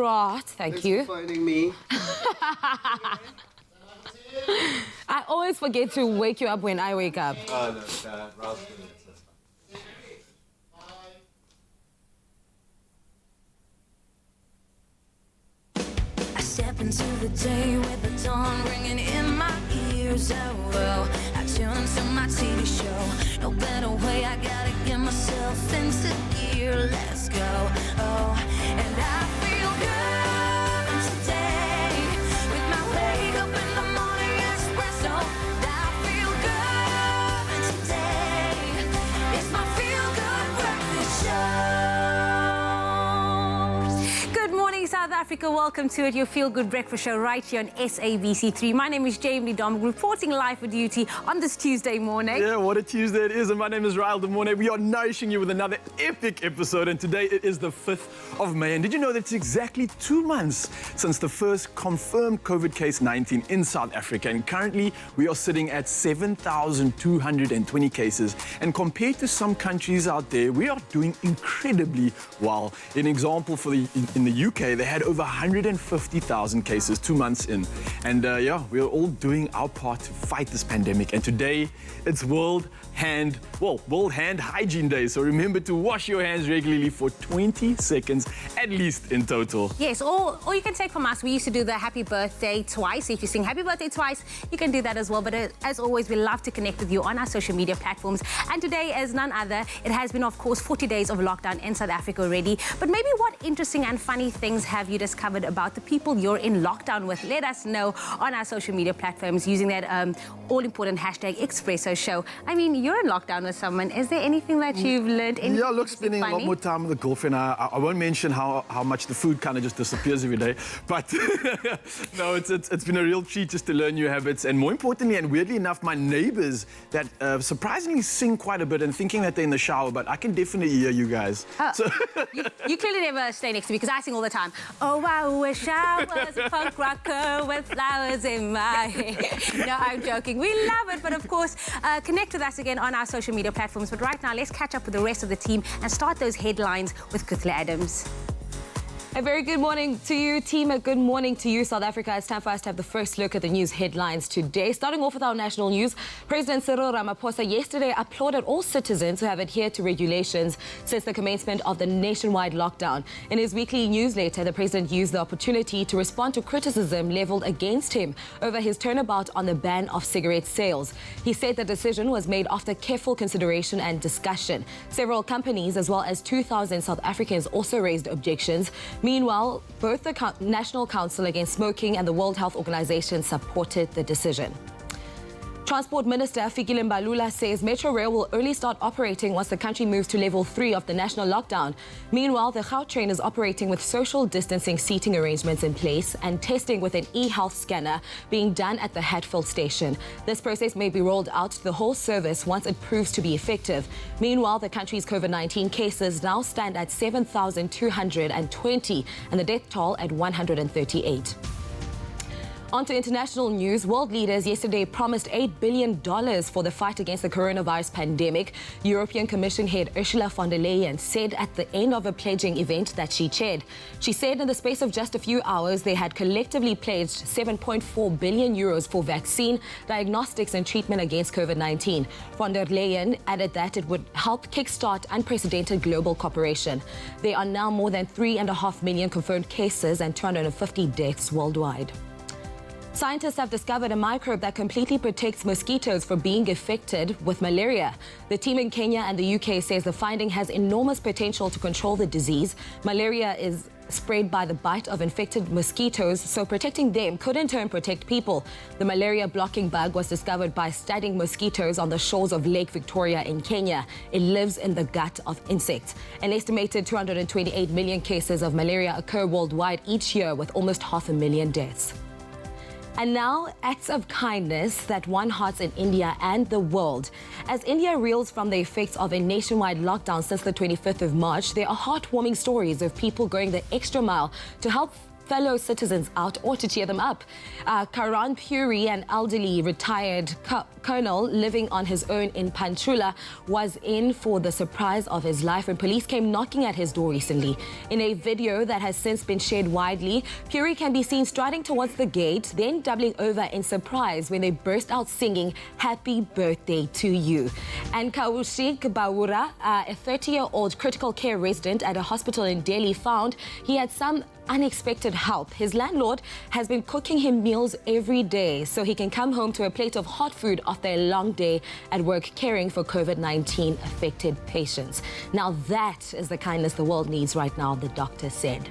right, thank you. Thanks for phoning me. I always forget to wake you up when I wake up. Oh, no, Ralph's doing it, so it's fine. I step into the day with the dawn ringing in my ears. Oh, I tune to my TV show. No better way, I gotta get myself into gear. Let's go. Oh, and I feel good today with my wake up in the morning Expresso. I feel good today. It's my feel good breakfast show. Good morning, South Africa. Welcome to it, your Feel Good Breakfast Show right here on SABC3. My name is Jamie Dom, reporting live for duty on this Tuesday morning. Yeah, what a Tuesday it is. And my name is Ryle Demone. We are nourishing you with another epic episode. And today it is the 5th of May. And did you know that it's exactly 2 months since the first confirmed COVID case 19 in South Africa? And currently we are sitting at 7,220 cases. And compared to some countries out there, we are doing incredibly well. An example in the UK, they had over 150,000 cases 2 months in. And yeah, we're all doing our part to fight this pandemic. And today it's World Hand Hygiene Day. So remember to wash your hands regularly for 20 seconds at least in total. Yes, or you can take from us, we used to do the happy birthday twice. If you sing happy birthday twice, you can do that as well. But as always, we love to connect with you on our social media platforms. And today, as none other, it has been, of course, 40 days of lockdown in South Africa already. But maybe what interesting and funny things have you discovered about the people you're in lockdown with? Let us know on our social media platforms using that all-important hashtag Expresso Show. I mean, you're in lockdown with someone. Is there anything that you've learned? Yeah, look, spending a lot more time with the girlfriend. I won't mention how much the food kind of just disappears every day. But no, it's been a real treat just to learn new habits. And more importantly, and weirdly enough, my neighbors that surprisingly sing quite a bit and thinking that they're in the shower, but I can definitely hear you guys. So you clearly never stay next to me because I sing all the time. Oh, I wish I was a punk rocker with flowers in my hair. No, I'm joking. We love it. But of course, connect with us again on our social media platforms. But right now, let's catch up with the rest of the team and start those headlines with Kutle Adams. A very good morning to you, team. A good morning to you, South Africa. It's time for us to have the first look at the news headlines today. Starting off with our national news, President Cyril Ramaphosa yesterday applauded all citizens who have adhered to regulations since the commencement of the nationwide lockdown. In his weekly newsletter, the president used the opportunity to respond to criticism leveled against him over his turnabout on the ban of cigarette sales. He said the decision was made after careful consideration and discussion. Several companies, as well as 2,000 South Africans, also raised objections. Meanwhile, both the National Council Against Smoking and the World Health Organization supported the decision. Transport Minister Fikile Mbalula says Metro Rail will only start operating once the country moves to level 3 of the national lockdown. Meanwhile, the Gautrain is operating with social distancing seating arrangements in place and testing with an e-health scanner being done at the Hatfield station. This process may be rolled out to the whole service once it proves to be effective. Meanwhile, the country's COVID-19 cases now stand at 7,220 and the death toll at 138. On to international news. World leaders yesterday promised $8 billion for the fight against the coronavirus pandemic. European Commission head Ursula von der Leyen said at the end of a pledging event that she chaired. She said in the space of just a few hours, they had collectively pledged 7.4 billion euros for vaccine, diagnostics and treatment against COVID-19. Von der Leyen added that it would help kickstart unprecedented global cooperation. There are now more than 3.5 million confirmed cases and 250 deaths worldwide. Scientists have discovered a microbe that completely protects mosquitoes from being infected with malaria. The team in Kenya and the UK says the finding has enormous potential to control the disease. Malaria is spread by the bite of infected mosquitoes, so protecting them could in turn protect people. The malaria-blocking bug was discovered by studying mosquitoes on the shores of Lake Victoria in Kenya. It lives in the gut of insects. An estimated 228 million cases of malaria occur worldwide each year, with almost 500,000 deaths. And now, acts of kindness that won hearts in India and the world. As India reels from the effects of a nationwide lockdown since the 25th of March, there are heartwarming stories of people going the extra mile to help fellow citizens out or to cheer them up. Karan Puri, an elderly retired colonel living on his own in Panchula, was in for the surprise of his life when police came knocking at his door recently. In a video that has since been shared widely, Puri can be seen striding towards the gate, then doubling over in surprise when they burst out singing "Happy Birthday to You." And Kaushik Baura, a 30-year-old critical care resident at a hospital in Delhi, found he had some unexpected help. His landlord has been cooking him meals every day so he can come home to a plate of hot food after a long day at work caring for COVID-19 affected patients. Now that is the kindness the world needs right now, the doctor said.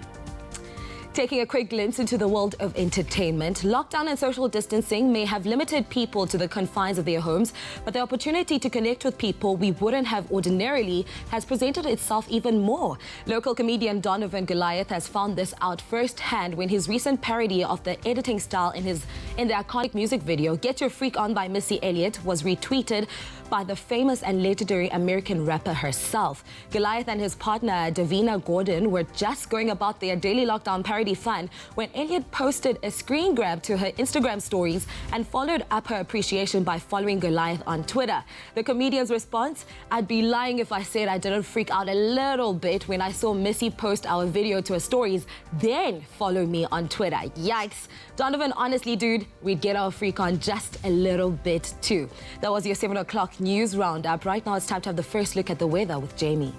Taking a quick glimpse into the world of entertainment, lockdown and social distancing may have limited people to the confines of their homes, but the opportunity to connect with people we wouldn't have ordinarily has presented itself even more. Local comedian Donovan Goliath has found this out firsthand when his recent parody of the editing style in the iconic music video "Get Your Freak On" by Missy Elliott was retweeted by the famous and legendary American rapper herself. Goliath and his partner Davina Gordon were just going about their daily lockdown parody fun when Elliott posted a screen grab to her Instagram stories and followed up her appreciation by following Goliath on Twitter. The comedian's response: "I'd be lying if I said I didn't freak out a little bit when I saw Missy post our video to her stories, then follow me on Twitter. Yikes. Donovan, honestly, dude, we'd get our freak on just a little bit too." That was your 7 o'clock news roundup. Right now it's time to have the first look at the weather with Jamie.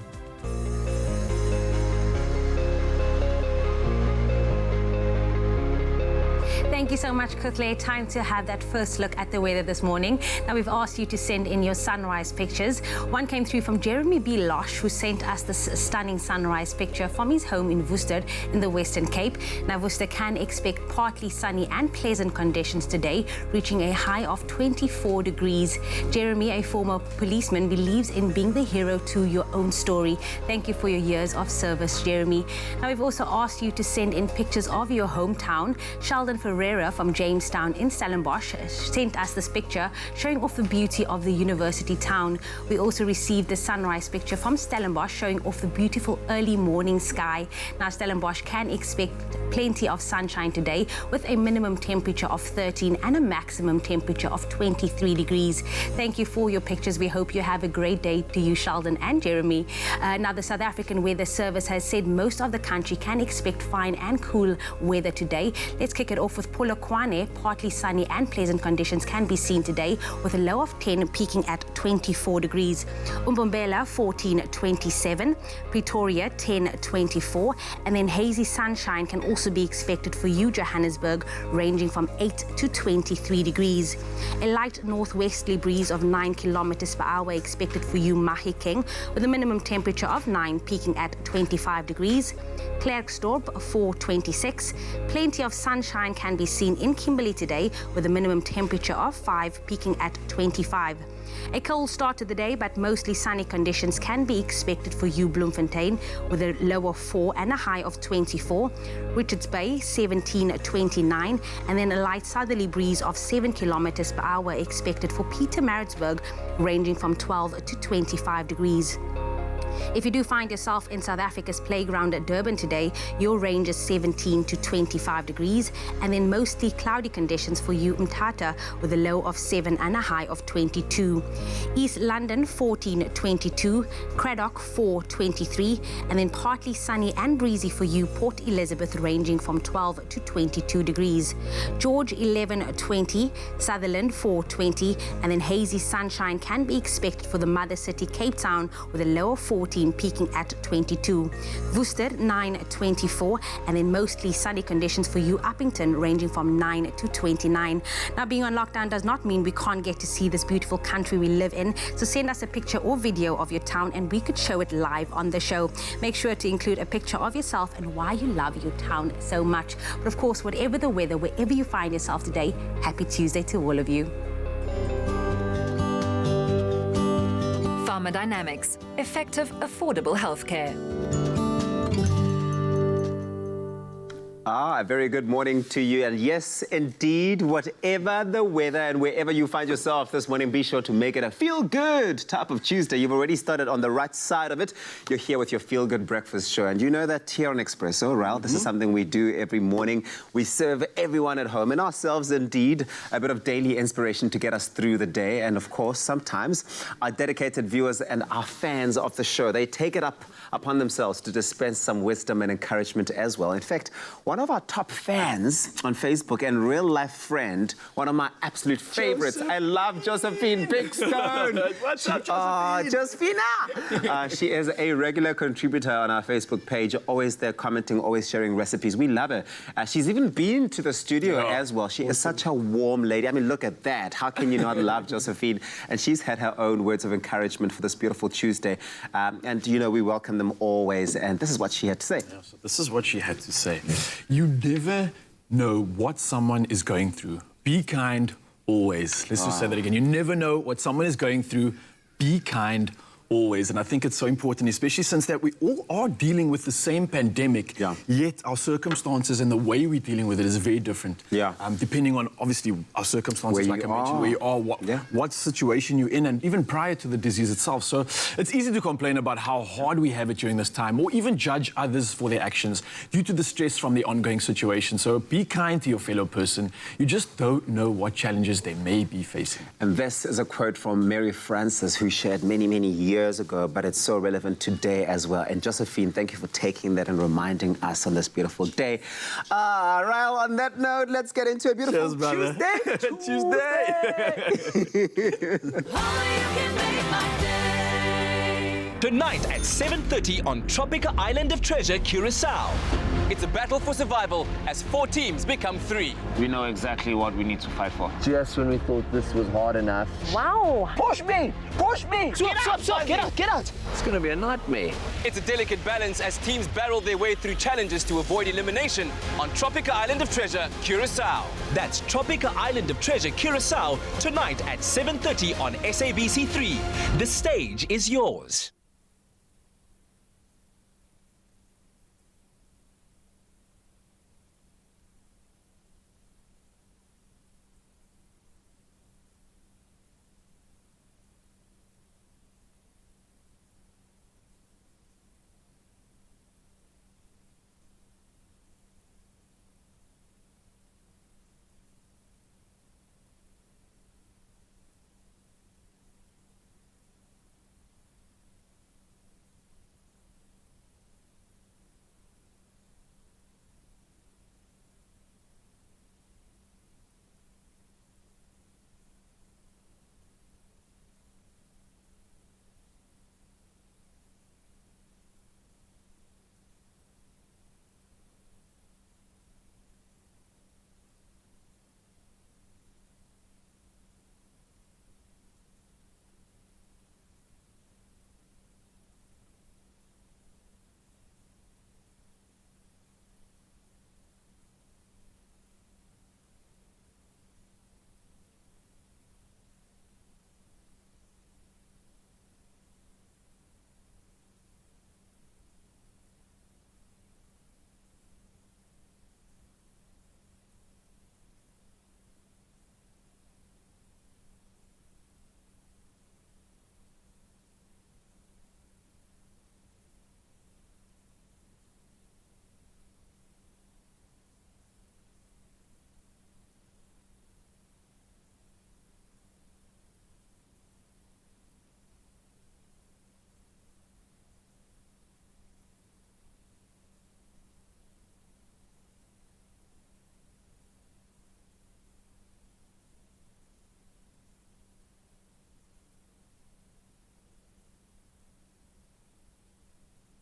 Thank you so much, Kutle. Time to have that first look at the weather this morning. Now, we've asked you to send in your sunrise pictures. One came through from Jeremy B. Losh, who sent us this stunning sunrise picture from his home in Worcester in the Western Cape. Now, Worcester can expect partly sunny and pleasant conditions today, reaching a high of 24 degrees. Jeremy, a former policeman, believes in being the hero to your own story. Thank you for your years of service, Jeremy. Now, we've also asked you to send in pictures of your hometown. Sheldon Ferreira from Jamestown in Stellenbosch sent us this picture showing off the beauty of the university town. We also received the sunrise picture from Stellenbosch showing off the beautiful early morning sky. Now, Stellenbosch can expect plenty of sunshine today with a minimum temperature of 13 and a maximum temperature of 23 degrees. Thank you for your pictures. We hope you have a great day to you, Sheldon and Jeremy. Now, the South African Weather Service has said most of the country can expect fine and cool weather today. Let's kick it off with Polokwane. Partly sunny and pleasant conditions can be seen today with a low of 10 peaking at 24 degrees. Umbombela 14.27, Pretoria 10.24, and then hazy sunshine can also be expected for you, Johannesburg, ranging from 8 to 23 degrees. A light northwesterly breeze of 9 kilometers per hour expected for you, Mahikeng, with a minimum temperature of 9 peaking at 25 degrees. Klerksdorp 4.26. Plenty of sunshine can be seen in Kimberley today with a minimum temperature of 5 peaking at 25. A cold start to the day, but mostly sunny conditions can be expected for you, Bloemfontein, with a low of 4 and a high of 24. Richards Bay 17.29, and then a light southerly breeze of 7 kilometers per hour expected for Pietermaritzburg, ranging from 12 to 25 degrees. If you do find yourself in South Africa's playground at Durban today, your range is 17 to 25 degrees, and then mostly cloudy conditions for you, Mthatha, with a low of 7 and a high of 22. East London 14.22, Cradock 4.23, and then partly sunny and breezy for you, Port Elizabeth, ranging from 12 to 22 degrees. George 11.20, Sutherland 4.20, and then hazy sunshine can be expected for the mother city, Cape Town, with a low of 14 peaking at 22. Worcester 9.24, and then mostly sunny conditions for you, Uppington, ranging from 9 to 29. Now, being on lockdown does not mean we can't get to see this beautiful country we live in, so send us a picture or video of your town and we could show it live on the show. Make sure to include a picture of yourself and why you love your town so much. But of course, whatever the weather, wherever you find yourself today, happy Tuesday to all of you. Pharmadynamics, effective, affordable healthcare. A very good morning to you. And yes, indeed, whatever the weather and wherever you find yourself this morning, be sure to make it a feel-good type of Tuesday. You've already started on the right side of it. You're here with your feel-good breakfast show. And you know that here on Expresso, Raul, this is something we do every morning. We serve everyone at home and ourselves, indeed, a bit of daily inspiration to get us through the day. And of course, sometimes our dedicated viewers and our fans of the show, they take it upon themselves to dispense some wisdom and encouragement as well. In fact, one of our top fans on Facebook and real-life friend, one of my absolute favorites. I love Josephine Bigstone. What's up, Josephine? Josephina! She is a regular contributor on our Facebook page, always there commenting, always sharing recipes. We love her. She's even been to the studio as well. She is such a warm lady. I mean, look at that. How can you not love Josephine? And she's had her own words of encouragement for this beautiful Tuesday. And, you know, we welcome them always. And this is what she had to say. Yeah, so this is what she had to say. You never know what someone is going through. Be kind always. Let's just say that again. You never know what someone is going through. Be kind always. And I think it's so important, especially since that we all are dealing with the same pandemic, yet our circumstances and the way we're dealing with it is very different. Depending on, obviously, our circumstances, like I mentioned, where you are, what situation you're in, and even prior to the disease itself. So it's easy to complain about how hard we have it during this time, or even judge others for their actions due to the stress from the ongoing situation. So be kind to your fellow person. You just don't know what challenges they may be facing. And this is a quote from Mary Frances, who shared many, many years ago, but it's so relevant today as well. And Josephine, thank you for taking that and reminding us on this beautiful day. Raul, on that note, let's get into a beautiful Tuesday. Tonight at 7:30 on Tropical Island of Treasure, Curacao. It's a battle for survival as 4 teams become 3. We know exactly what we need to fight for. Just when we thought this was hard enough. Wow. Push me! Push me! Stop, get out. It's going to be a nightmare. It's a delicate balance as teams battle their way through challenges to avoid elimination on Tropical Island of Treasure, Curacao. That's Tropical Island of Treasure, Curacao, tonight at 7:30 on SABC3. The stage is yours.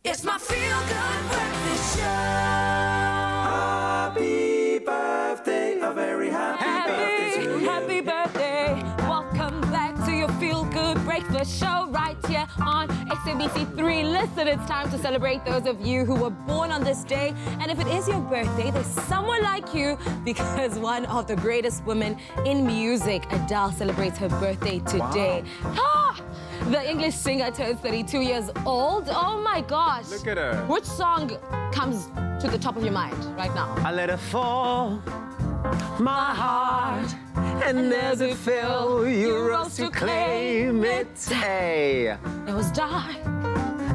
It's my feel-good breakfast show. Happy birthday, a very happy birthday to you. Happy birthday. Welcome back to your feel-good breakfast show right here on SABC3. Listen, it's time to celebrate those of you who were born on this day. And if it is your birthday, there's someone like you, because one of the greatest women in music, Adele, celebrates her birthday today. The English singer turns 32 years old. Oh my gosh. Look at her. Which song comes to the top of your mind right now? I let it fall, my heart, and as it fell, you rose to claim it. Hey, It was dark.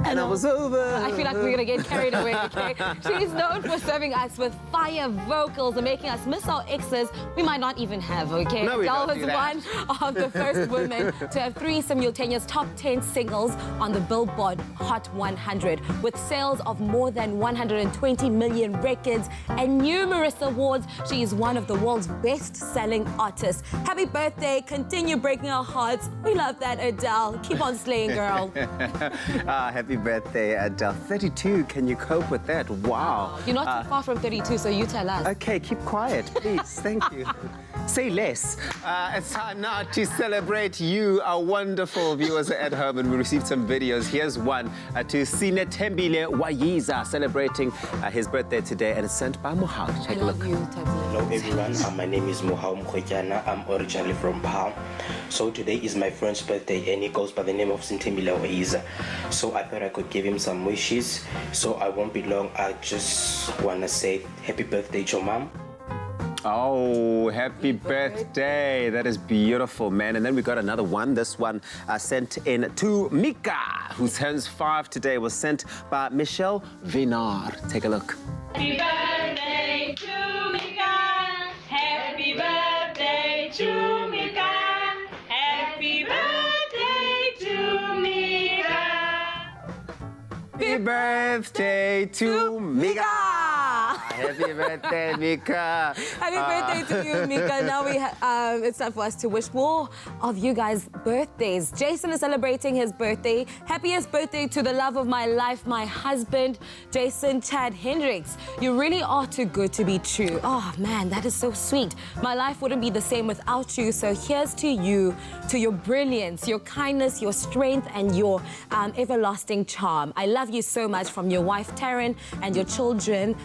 and I was over. I feel like we're gonna get carried away, okay? She's known for serving us with fire vocals and making us miss our exes we might not even have, okay? No, we Adele don't was do that. one of the first women to have 3 simultaneous top 10 singles on the Billboard Hot 100, with sales of more than 120 million records and numerous awards. She is one of the world's best-selling artists. Happy birthday, continue breaking our hearts. We love that, Adele. Keep on slaying, girl. Happy birthday, Adele. 32, can you cope with that? Wow. You're not too far from 32, so you tell us. Okay, keep quiet, please. Thank you. Say less. It's time now to celebrate you, our wonderful viewers at home, and we received some videos. Here's one to Sinetembile Wayiza celebrating his birthday today, and it's sent by Mohau. I Take a look. love you, Tabitha. Hello everyone, my name is Mohau Mkhwetyana. I'm originally from Pau. So today is my friend's birthday and he goes by the name of Sinetembile Wayiza. So I thought I could give him some wishes. So I won't be long. I just want to say happy birthday to your mom. Oh, happy birthday. That is beautiful, man. And then we got another one. This one sent in to Mika, who turns 5 today, was sent by Michelle Vinar. Take a look. Happy birthday to Mika. Happy birthday to Mika. Happy birthday to Mika. Happy birthday to Mika. Happy birthday, Mika. Happy birthday to you, Mika. Now it's time for us to wish more of you guys' birthdays. Jason is celebrating his birthday. Happiest birthday to the love of my life, my husband, Jason Chad Hendricks. You really are too good to be true. Oh, man, that is so sweet. My life wouldn't be the same without you. So here's to you, to your brilliance, your kindness, your strength, and your everlasting charm. I love you so much, from your wife, Taryn, and your children,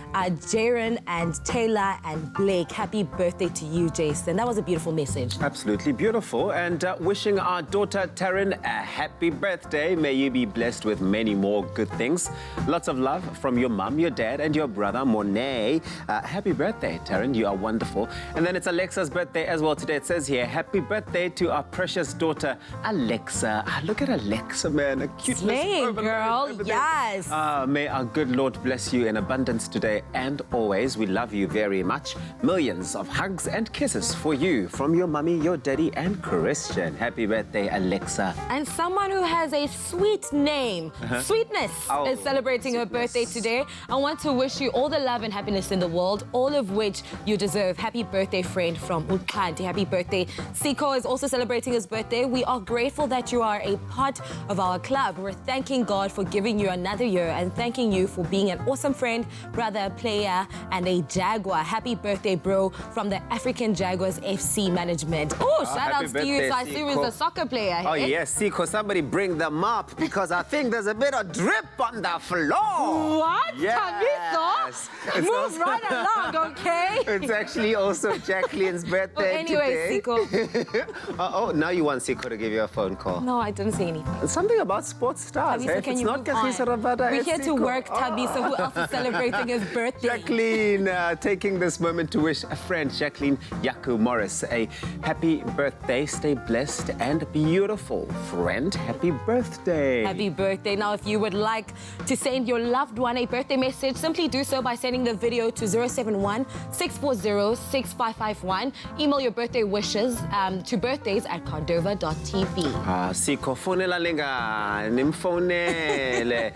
Jaren and Taylor and Blake. Happy birthday to you, Jason. That was a beautiful message. Absolutely beautiful. And wishing our daughter Taryn a happy birthday. May you be blessed with many more good things. Lots of love from your mum, your dad, and your brother, Monet. Happy birthday, Taryn. You are wonderful. And then it's Alexa's birthday as well today. It says here, happy birthday to our precious daughter, Alexa. Look at Alexa, man. A cute Slaying, girl. Yes. May our good Lord bless you in abundance today and always. We love you very much. Millions of hugs and kisses for you from your mummy, your daddy, and Christian. Happy birthday, Alexa. And someone who has a sweet name, Sweetness, is celebrating her birthday today. I want to wish you all the love and happiness in the world, all of which you deserve. Happy birthday, friend from Uklanti. Happy birthday. Siko is also celebrating his birthday. We are grateful that you are a part of our club. We're thanking God for giving you another year and thanking you for being an awesome friend, brother, player, and a Jaguar. Happy birthday, bro, from the African Jaguars FC management. Oh, shout outs to you. So I assume he's a soccer player. Oh, yes, Siko, somebody bring them up because I think there's a bit of drip on the floor. What? Yes. Move also, right along, okay? It's actually also Jacqueline's birthday anyway, today. Siko. Oh, now you want Siko to give you a phone call. No, I didn't say anything. Something about sports stars. Tabisa, Hey, if can it's you not move Kagiso on? Rabada, We're it's here to Siko. work, Tabisa. Who else is celebrating his birthday? Jacqueline, taking this moment to wish a friend, Jacqueline Yaku Morris, a happy birthday. Stay blessed and beautiful, friend. Happy birthday. Happy birthday. Now, if you would like to send your loved one a birthday message, simply do so by sending the video to 071-640-6551. Email your birthday wishes to birthdays@cordova.tv. Siko fonela lenga nimfonele.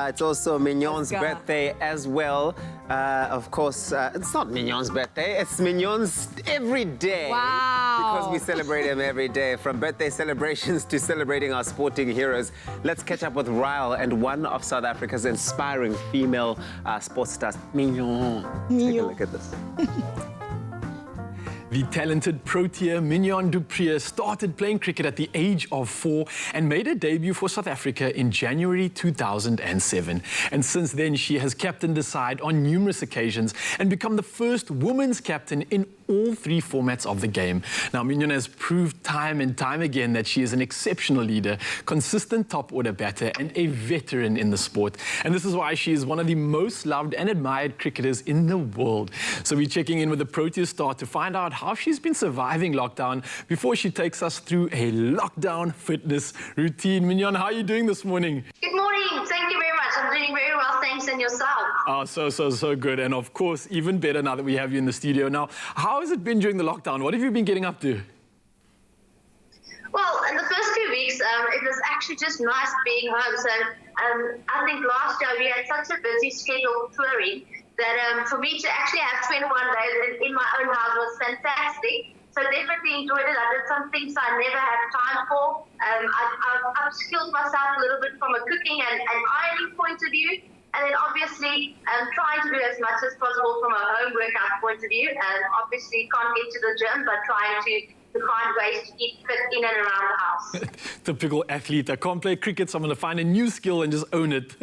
It's also Mignon's birthday as well. Of course, it's not Mignon's birthday. It's Mignon's every day. Wow. Because we celebrate him every day. From birthday celebrations to celebrating our sporting heroes. Let's catch up with Ryle and one of South Africa's inspiring female sports stars, Mignon. Take a look at this. The talented Protea Mignon du Preez started playing cricket at the age of 4 and made her debut for South Africa in January 2007. And since then, she has captained the side on numerous occasions and become the first women's captain in all 3 formats of the game. Now, Mignon has proved time and time again that she is an exceptional leader, consistent top-order batter and a veteran in the sport. And this is why she is one of the most loved and admired cricketers in the world. So we're checking in with the Protea star to find out how she's been surviving lockdown before she takes us through a lockdown fitness routine. Mignon, how are you doing this morning? Good morning. Thank you very much. I'm doing very well, thanks, and yourself? Oh, so good. And of course, even better now that we have you in the studio. Now, how has it been during the lockdown? What have you been getting up to? Well, in the first 2 weeks, it was actually just nice being home. So I think last year we had such a busy schedule touring that for me to actually have 21 days in my own house was fantastic. So definitely enjoyed it. I did some things I never had time for. I've upskilled myself a little bit from a cooking and ironing point of view. And then obviously trying to do as much as possible from a home workout point of view. And obviously can't get to the gym, but trying to find ways to keep fit in and around the house. Typical athlete. I can't play cricket, so I'm going to find a new skill and just own it.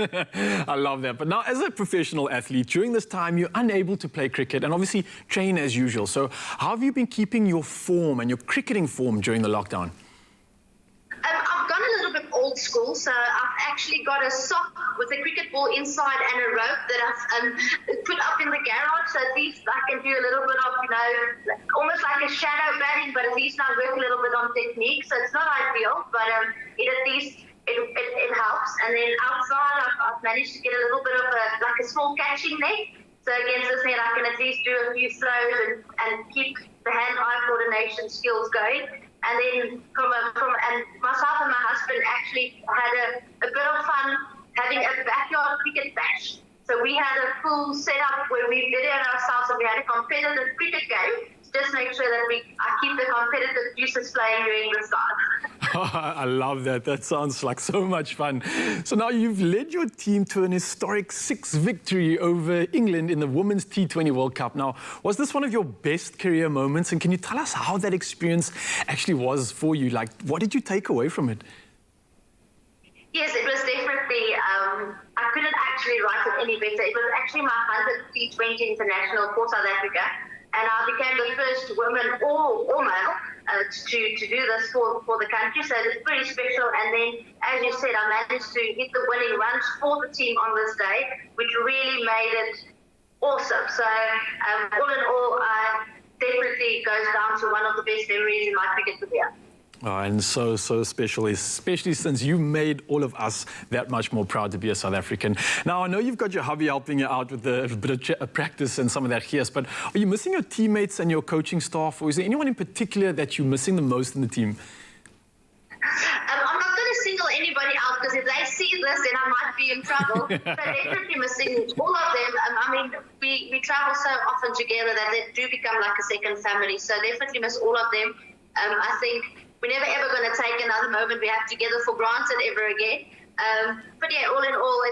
I love that. But now, as a professional athlete, during this time, you're unable to play cricket and obviously train as usual. So how have you been keeping your form and your cricketing form during the lockdown? I've gone a little bit old school, so I've actually got a sock with a cricket ball inside and a rope that I've put up in the garage, so at least I can do a little bit of, almost like a shadow batting, but at least I work a little bit on technique, so it's not ideal, but it at least it helps. And then outside, I've managed to get a little bit of a small catching net, so against this net I can at least do a few throws and keep the hand-eye coordination skills going. And then and myself and my husband actually had a bit of fun having a backyard cricket bash. So we had a full setup where we videoed ourselves and we had a competitive cricket game to just make sure that I keep the competitive juices flowing during this time. I love that. That sounds like so much fun. So now you've led your team to an historic 6 victory over England in the Women's T20 World Cup. Now, was this one of your best career moments? And can you tell us how that experience actually was for you? Like, what did you take away from it? Yes, it was definitely, I couldn't actually write it any better. It was actually my 100th T20 international for South Africa. And I became the first woman or male to do this for the country. So it's pretty special. And then, as you said, I managed to hit the winning runs for the team on this day, which really made it awesome. So all in all, definitely goes down to one of the best memories in my cricket career. Oh, and so special, especially since you made all of us that much more proud to be a South African. Now, I know you've got your hubby helping you out with a bit of practice and some of that here, but are you missing your teammates and your coaching staff, or is there anyone in particular that you're missing the most in the team? I'm not going to single anybody out because if they see this, then I might be in trouble. But definitely missing all of them. I mean, we travel so often together that they do become like a second family. So definitely miss all of them. I think we're never ever going to take another moment we have together for granted ever again. But yeah, all in all,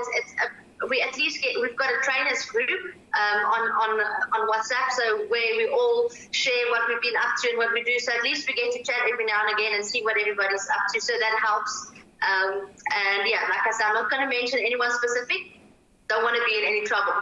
we've got a trainers group on WhatsApp, so where we all share what we've been up to and what we do. So at least we get to chat every now and again and see what everybody's up to. So that helps. And yeah, like I said, I'm not going to mention anyone specific. Don't want to be in any trouble.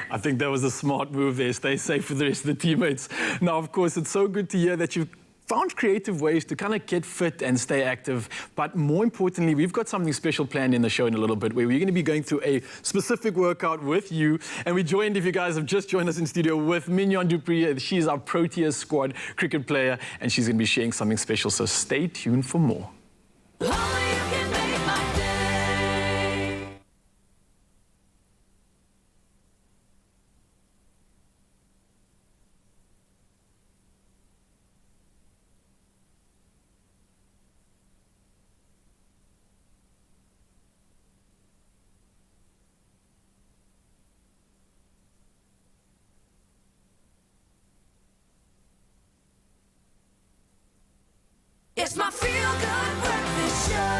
I think that was a smart move there. Stay safe with the rest of the teammates. Now, of course, it's so good to hear that you've found creative ways to kind of get fit and stay active. But more importantly, we've got something special planned in the show in a little bit where we're going to be going through a specific workout with you. And we're joined, if you guys have just joined us in studio, with Mignon du Preez. She's our Protea squad cricket player, and she's going to be sharing something special. So stay tuned for more. It's my feel-good breakfast show.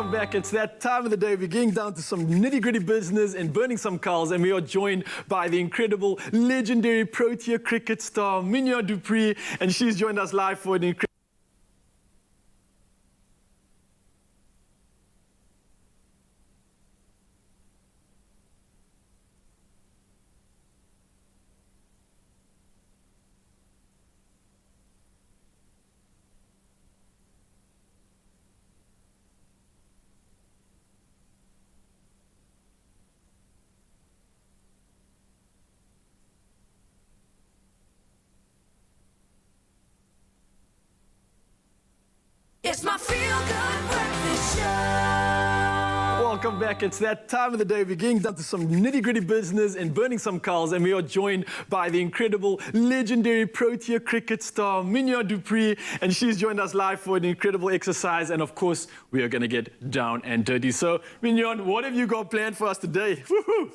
Welcome back. It's that time of the day. We're getting down to some nitty-gritty business and burning some coals, and we are joined by the incredible, legendary Protea cricket star, Mignon du Preez, and she's joined us live for an incredible... It's my feel-good breakfast show. Welcome back. It's that time of the day. We're getting down to some nitty-gritty business and burning some coals, and we are joined by the incredible, legendary Protea cricket star, Mignon du Preez, and she's joined us live for an incredible exercise, and of course, we are going to get down and dirty. So, Mignon, what have you got planned for us today? Woohoo!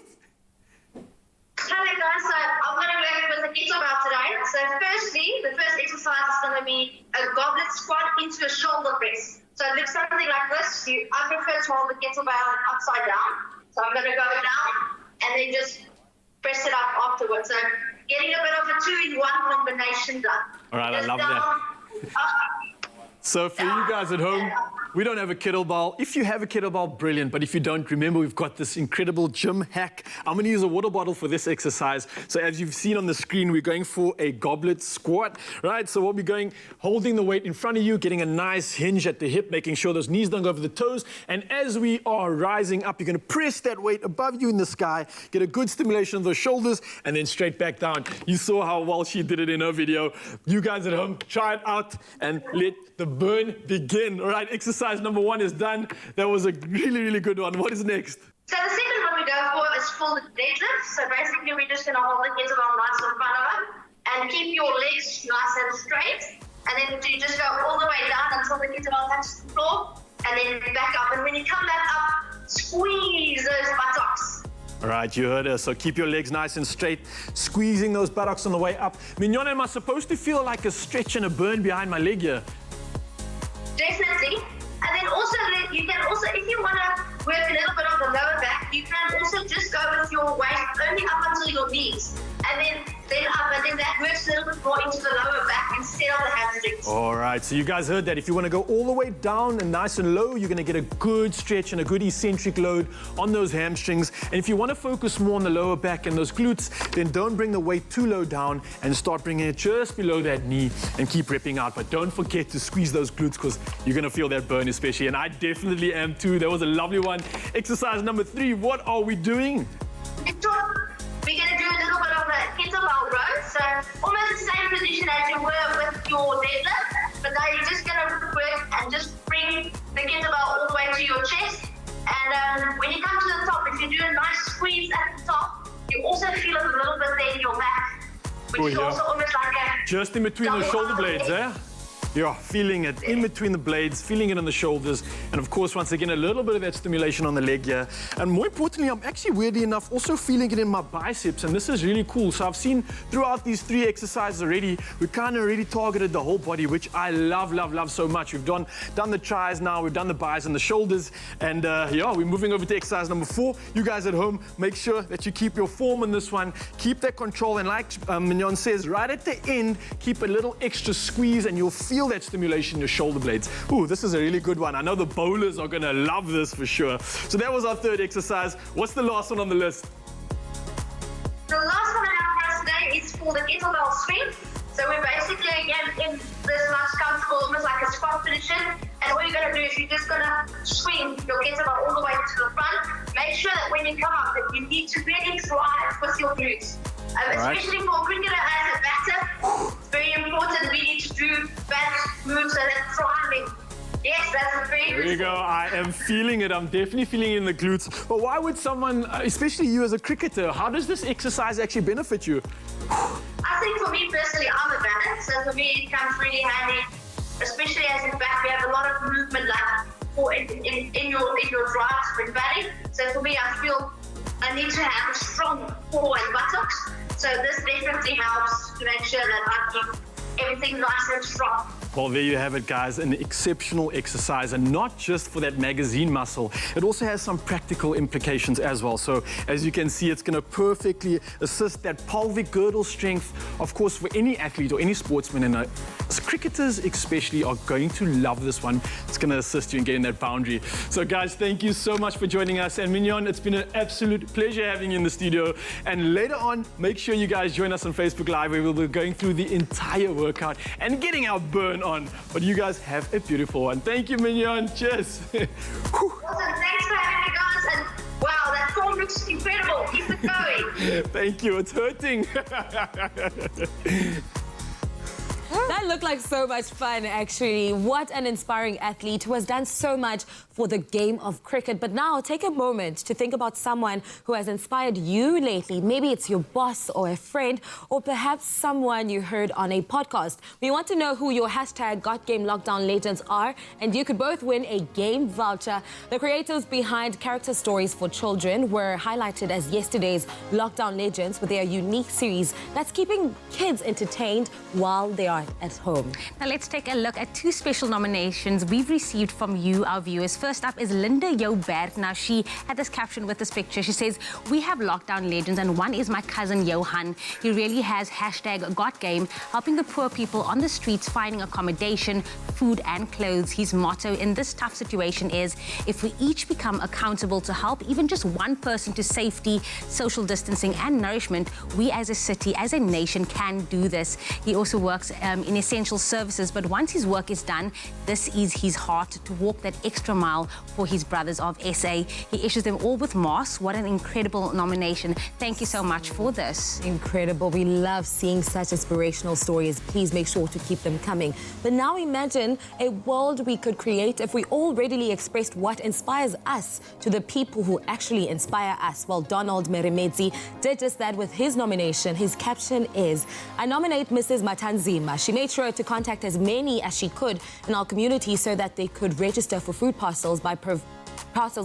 Hello guys, so I'm going to go with the kettlebell today. So firstly, the first exercise is going to be a goblet squat into a shoulder press. So it looks something like this. I prefer to hold the kettlebell upside down. So I'm going to go down and then just press it up afterwards. So getting a bit of a 2-in-1 combination done. All right, just I love down, that. Up, So for you guys at home, we don't have a kettlebell. If you have a kettlebell, brilliant. But if you don't, remember we've got this incredible gym hack. I'm going to use a water bottle for this exercise. So as you've seen on the screen, we're going for a goblet squat, right? So we'll be going, holding the weight in front of you, getting a nice hinge at the hip, making sure those knees don't go over the toes. And as we are rising up, you're going to press that weight above you in the sky, get a good stimulation of those shoulders, and then straight back down. You saw how well she did it in her video. You guys at home, try it out and let the burn begin. All right, exercise number 1 is done. That was a really, really good one. What is next? So the second one we go for is full deadlift. So basically we're just going to hold the kettlebell nice in front of us and keep your legs nice and straight. And then you just go all the way down until the kettlebell touches the floor and then back up. And when you come back up, squeeze those buttocks. All right, you heard her. So keep your legs nice and straight, squeezing those buttocks on the way up. Mignon, am I supposed to feel like a stretch and a burn behind my leg here? Definitely. And then also, you can also, if you want to work a little bit of the lower back, you can also just go with your weight only up until your knees. And then up, and then that works a little bit more into the lower back instead of the hamstrings. All right, so you guys heard that. If you want to go all the way down and nice and low, you're going to get a good stretch and a good eccentric load on those hamstrings. And if you want to focus more on the lower back and those glutes, then don't bring the weight too low down and start bringing it just below that knee and keep ripping out. But don't forget to squeeze those glutes because you're going to feel that burn especially. And I definitely am too. That was a lovely one. Exercise number 3, what are we doing? We're going to do a little bit of a kettlebell row, so almost the same position as you were with your deadlift, but now you're just going to work and just bring the kettlebell all the way to your chest. And when you come to the top, if you do a nice squeeze at the top, you also feel it a little bit there in your back, which is also almost like a... Just in between those shoulder blades, eh? Yeah, feeling it in between the blades, feeling it on the shoulders, and of course, once again, a little bit of that stimulation on the leg here. And more importantly, I'm actually, weirdly enough, also feeling it in my biceps, and this is really cool. So I've seen throughout these 3 exercises already, we kind of already targeted the whole body, which I love, love, love so much. We've done the tries now, we've done the biceps and the shoulders, and yeah, we're moving over to exercise number 4. You guys at home, make sure that you keep your form in this one, keep that control, and like Mignon says, right at the end, keep a little extra squeeze, and you'll feel that stimulation in your shoulder blades. Ooh, this is a really good one. I know the bowlers are going to love this for sure. So that was our 3rd exercise. What's the last one on the list? The last one I have for us today is for the kettlebell swing. So we're basically, again, in this nice comfortable, almost like a squat position. And what you're going to do is you're just going to swing your kettlebell all the way to the front. Make sure that when you come up, that you need to really drive with your glutes. Especially for a cricketer as a batter, it's very important we need to do bat moves, so that's driving. Yes, that's very There you go. I am feeling it. I'm definitely feeling it in the glutes. But why would someone, especially you as a cricketer, how does this exercise actually benefit you? I think for me personally, I'm a batter, so for me it comes really handy, especially as in bat, we have a lot of movement like in your drives when batting. So for me, I feel I need to have a strong core and buttocks. So this definitely helps to make sure that I keep everything nice and strong. Well, there you have it, guys. An exceptional exercise, and not just for that magazine muscle. It also has some practical implications as well. So as you can see, it's going to perfectly assist that pelvic girdle strength. Of course, for any athlete or any sportsman, and cricketers especially are going to love this one. It's going to assist you in getting that boundary. So guys, thank you so much for joining us. And Mignon, it's been an absolute pleasure having you in the studio. And later on, make sure you guys join us on Facebook Live, where we'll be going through the entire workout and getting our burn on. But you guys have a beautiful one. Thank you, Mignon. Cheers. Awesome. Thanks for having me, guys. And wow, that form looks incredible. Keep it going. Thank you. It's hurting. That looked like so much fun, actually. What an inspiring athlete who has done so much for the game of cricket. But now take a moment to think about someone who has inspired you lately. Maybe it's your boss or a friend, or perhaps someone you heard on a podcast. We want to know who your hashtag #GotGameLockdown legends are, and you could both win a game voucher. The creators behind Character Stories for Children were highlighted as yesterday's Lockdown Legends with their unique series that's keeping kids entertained while they are at home. Now let's take a look at two special nominations we've received from you, our viewers. First up is Linda Joubert. Now she had this caption with this picture. She says, "We have lockdown legends, and one is my cousin Johan. He really has #GotGame, helping the poor people on the streets finding accommodation, food and clothes. His motto in this tough situation is, if we each become accountable to help even just one person to safety, social distancing and nourishment, we as a city, as a nation can do this." He also works in essential services, but once his work is done, this is his heart, to walk that extra mile for his brothers of SA. He issues them all with masks. What an incredible nomination. Thank you so much for this. Incredible. We love seeing such inspirational stories. Please make sure to keep them coming. But now imagine a world we could create if we all readily expressed what inspires us to the people who actually inspire us. Well, Donald Meremedzi did just that with his nomination. His caption is, "I nominate Mrs. Matanzima. She made sure to contact as many as she could in our community so that they could register for food parcels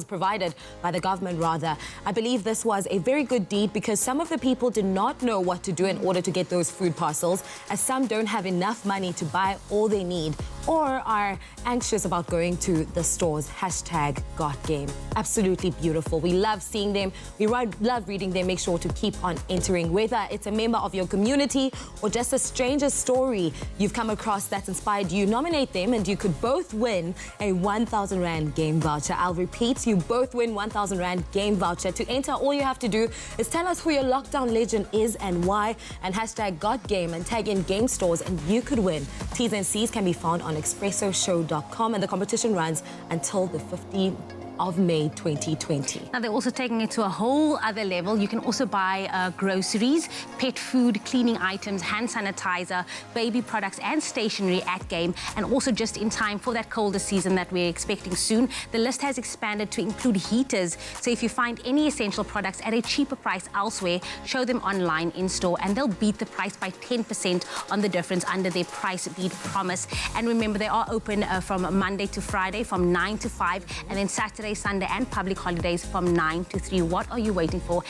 provided by the government, rather. I believe this was a very good deed because some of the people did not know what to do in order to get those food parcels, as some don't have enough money to buy all they need or are anxious about going to the stores." #GotGame. Absolutely beautiful. We love seeing them. We love reading them. Make sure to keep on entering. Whether it's a member of your community or just a stranger's story you've come across that's inspired you, nominate them and you could both win a 1,000 Rand game voucher. I'll repeat, you both win 1,000 Rand game voucher. To enter, all you have to do is tell us who your lockdown legend is and why, and #GotGame and tag in game stores and you could win. T's and C's can be found on expressoshow.com, and the competition runs until the 15th of May 2020. Now they're also taking it to a whole other level. You can also buy groceries, pet food, cleaning items, hand sanitizer, baby products and stationery at Game, and also just in time for that colder season that we're expecting soon. The list has expanded to include heaters. So if you find any essential products at a cheaper price elsewhere, show them online in store and they'll beat the price by 10% on the difference under their price beat promise. And remember, they are open from Monday to Friday from 9 to 5, and then Saturday, Sunday and public holidays from 9 to 3. What are you waiting for?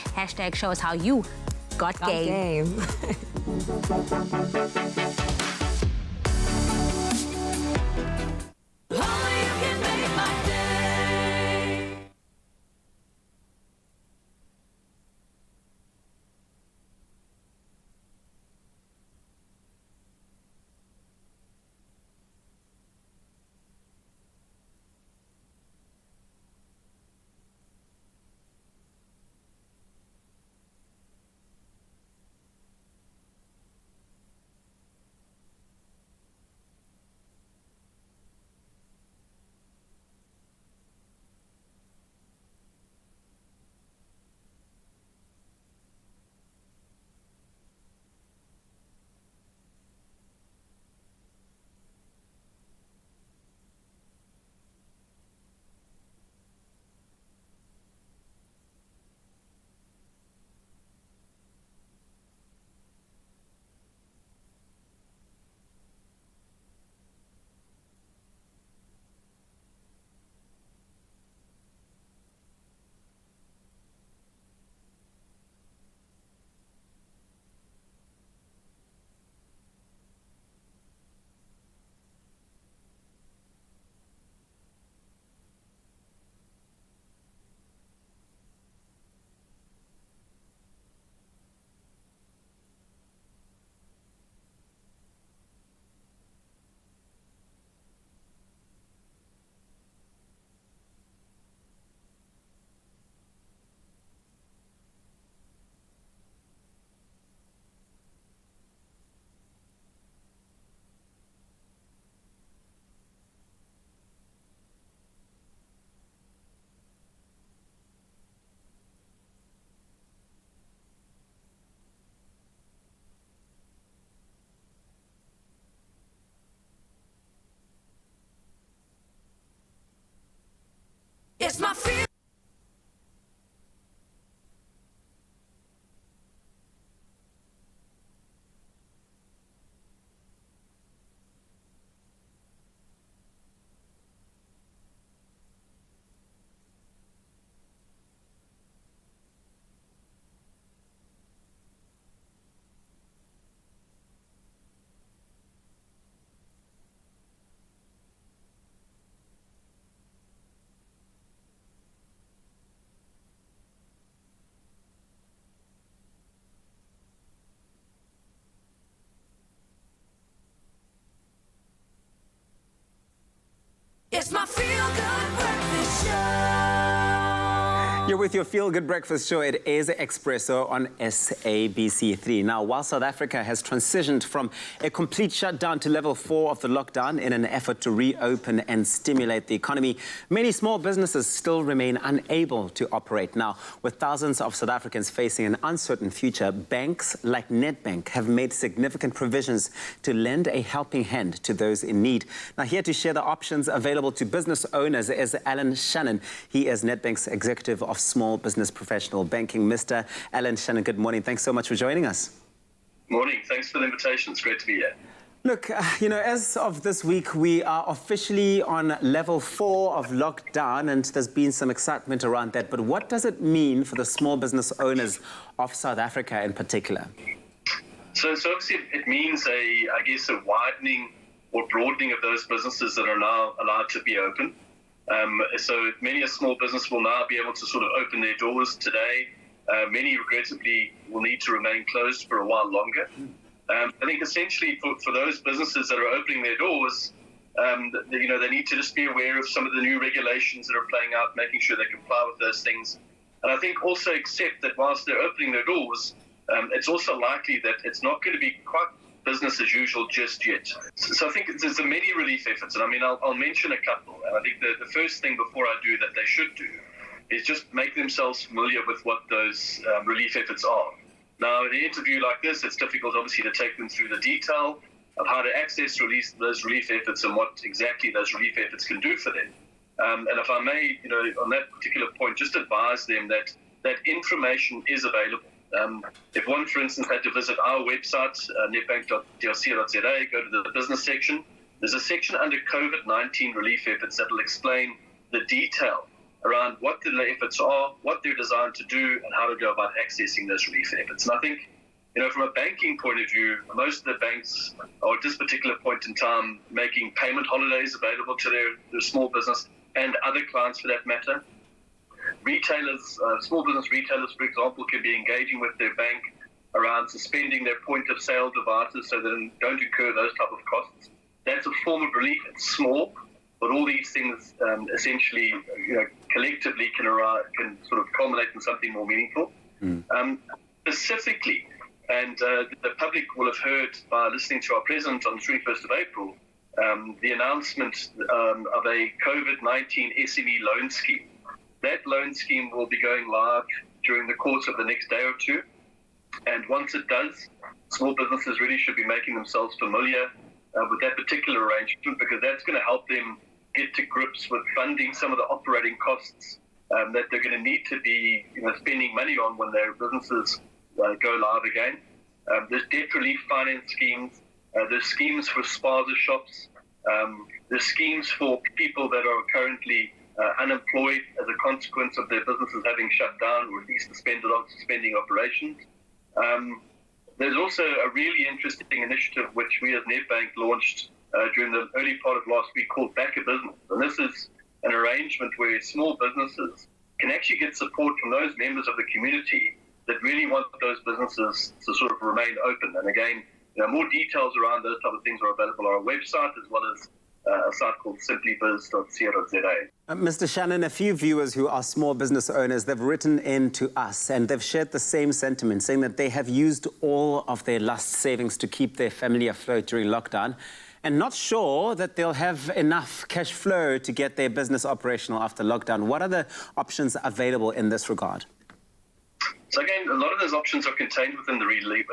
#show us how you got game. You're with your Feel Good Breakfast show. It is Expresso on SABC3. Now, while South Africa has transitioned from a complete shutdown to level 4 of the lockdown in an effort to reopen and stimulate the economy, many small businesses still remain unable to operate. Now, with thousands of South Africans facing an uncertain future, banks like Nedbank have made significant provisions to lend a helping hand to those in need. Now, here to share the options available to business owners is Alan Shannon. He is Nedbank's Executive of Small Business Professional Banking. Mr. Alan Shannon, good morning. Thanks so much for joining us. Morning. Thanks for the invitation. It's great to be here. Look, as of this week, we are officially on level 4 of lockdown, and there's been some excitement around that. But what does it mean for the small business owners of South Africa in particular? So obviously it means a widening or broadening of those businesses that are now allowed to be open. So many a small business will now be able to sort of open their doors today. Many, regrettably, will need to remain closed for a while longer. I think essentially for those businesses that are opening their doors, they need to just be aware of some of the new regulations that are playing out, making sure they comply with those things. And I think also accept that whilst they're opening their doors, it's also likely that it's not going to be quite business as usual just yet. So I think there's many relief efforts, and I'll mention a couple. And I think the first thing before I do that they should do is just make themselves familiar with what those relief efforts are. Now, in an interview like this, it's difficult, obviously, to take them through the detail of how to access those relief efforts and what exactly those relief efforts can do for them. And if I may, on that particular point, just advise them that information is available. If one, for instance, had to visit our website, nedbank.co.za, go to the business section, there's a section under COVID-19 relief efforts that will explain the detail around what the efforts are, what they're designed to do, and how to go about accessing those relief efforts. And I think, from a banking point of view, most of the banks are at this particular point in time making payment holidays available to their small business and other clients for that matter. Retailers, small business retailers, for example, can be engaging with their bank around suspending their point-of-sale devices so that they don't incur those type of costs. That's a form of relief. It's small, but all these things essentially, collectively can sort of culminate in something more meaningful. Specifically, and the public will have heard by listening to our president on the 21st of April, the announcement of a COVID-19 SME loan scheme. That loan scheme will be going live during the course of the next day or two. And once it does, small businesses really should be making themselves familiar with that particular arrangement, because that's going to help them get to grips with funding some of the operating costs that they're going to need to be spending money on when their businesses go live again. There's debt relief finance schemes. There's schemes for spaza shops. There's schemes for people that are currently unemployed as a consequence of their businesses having shut down or at least suspending operations. There's also a really interesting initiative which we as Nedbank launched during the early part of last week called Back a Business. And this is an arrangement where small businesses can actually get support from those members of the community that really want those businesses to sort of remain open. And again, more details around those type of things are available on our website, as well as a site called simplybiz.co.za. Mr. Shannon, a few viewers who are small business owners, they've written in to us and they've shared the same sentiment, saying that they have used all of their last savings to keep their family afloat during lockdown and not sure that they'll have enough cash flow to get their business operational after lockdown. What are the options available in this regard? So again, a lot of those options are contained within the relief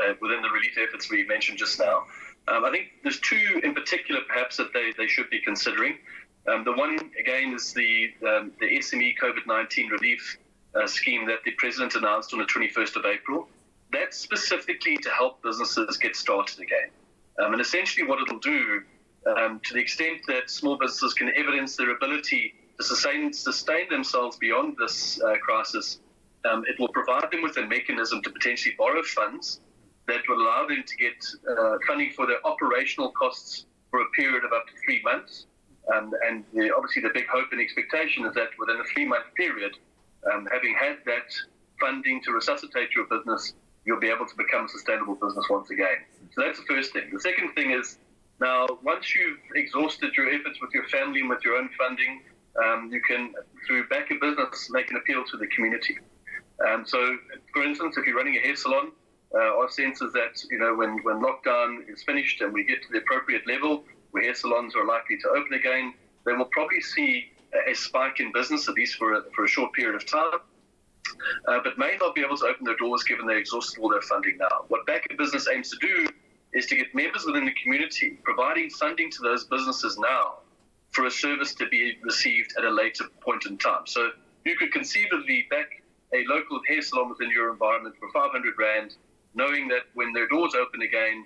efforts we mentioned just now. I think there's two in particular, perhaps, that they should be considering. The one, again, is the SME COVID-19 relief scheme that the President announced on the 21st of April. That's specifically to help businesses get started again. And essentially what it'll do, to the extent that small businesses can evidence their ability to sustain themselves beyond this crisis, it will provide them with a mechanism to potentially borrow funds that will allow them to get funding for their operational costs for a period of up to 3 months. Obviously the big hope and expectation is that within a 3-month period, having had that funding to resuscitate your business, you'll be able to become a sustainable business once again. So that's the first thing. The second thing is, now, once you've exhausted your efforts with your family and with your own funding, you can, through back a business, make an appeal to the community. So, for instance, if you're running a hair salon, our sense is that, when lockdown is finished and we get to the appropriate level where hair salons are likely to open again, then we'll probably see a spike in business, at least for a short period of time, but may not be able to open their doors given they've exhausted all their funding now. What Back a Business aims to do is to get members within the community providing funding to those businesses now for a service to be received at a later point in time. So you could conceivably back a local hair salon within your environment for 500 Rand, knowing that when their doors open again,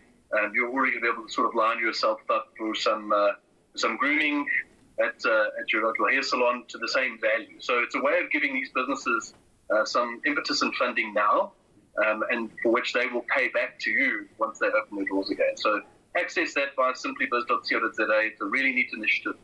you're already going to be able to sort of line yourself up for some grooming at your local hair salon to the same value. So it's a way of giving these businesses some impetus and funding now, and for which they will pay back to you once they open their doors again. So access that via simplybiz.co.za. It's a really neat initiative,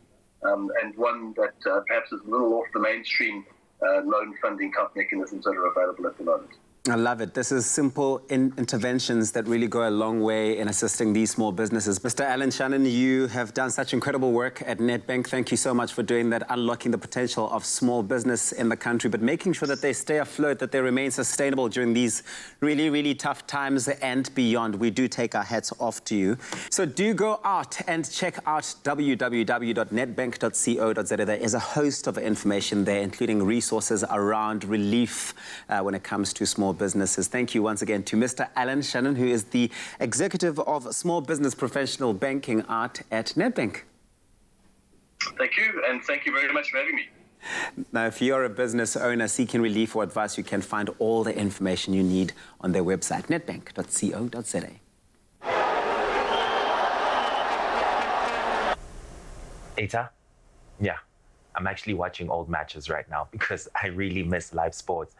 and one that perhaps is a little off the mainstream loan funding mechanisms that are available at the moment. I love it. This is simple interventions that really go a long way in assisting these small businesses. Mr. Alan Shannon, you have done such incredible work at Nedbank. Thank you so much for doing that, unlocking the potential of small business in the country, but making sure that they stay afloat, that they remain sustainable during these really, really tough times and beyond. We do take our hats off to you. So do go out and check out www.nedbank.co.za. There is a host of information there, including resources around relief when it comes to small businesses. Thank you once again to Mr. Alan Shannon, who is the Executive of Small Business Professional Banking at Nedbank. Thank you, and thank you very much for having me. Now, if you're a business owner seeking relief or advice, you can find all the information you need on their website, nedbank.co.za. Eta? Yeah, I'm actually watching old matches right now because I really miss live sports.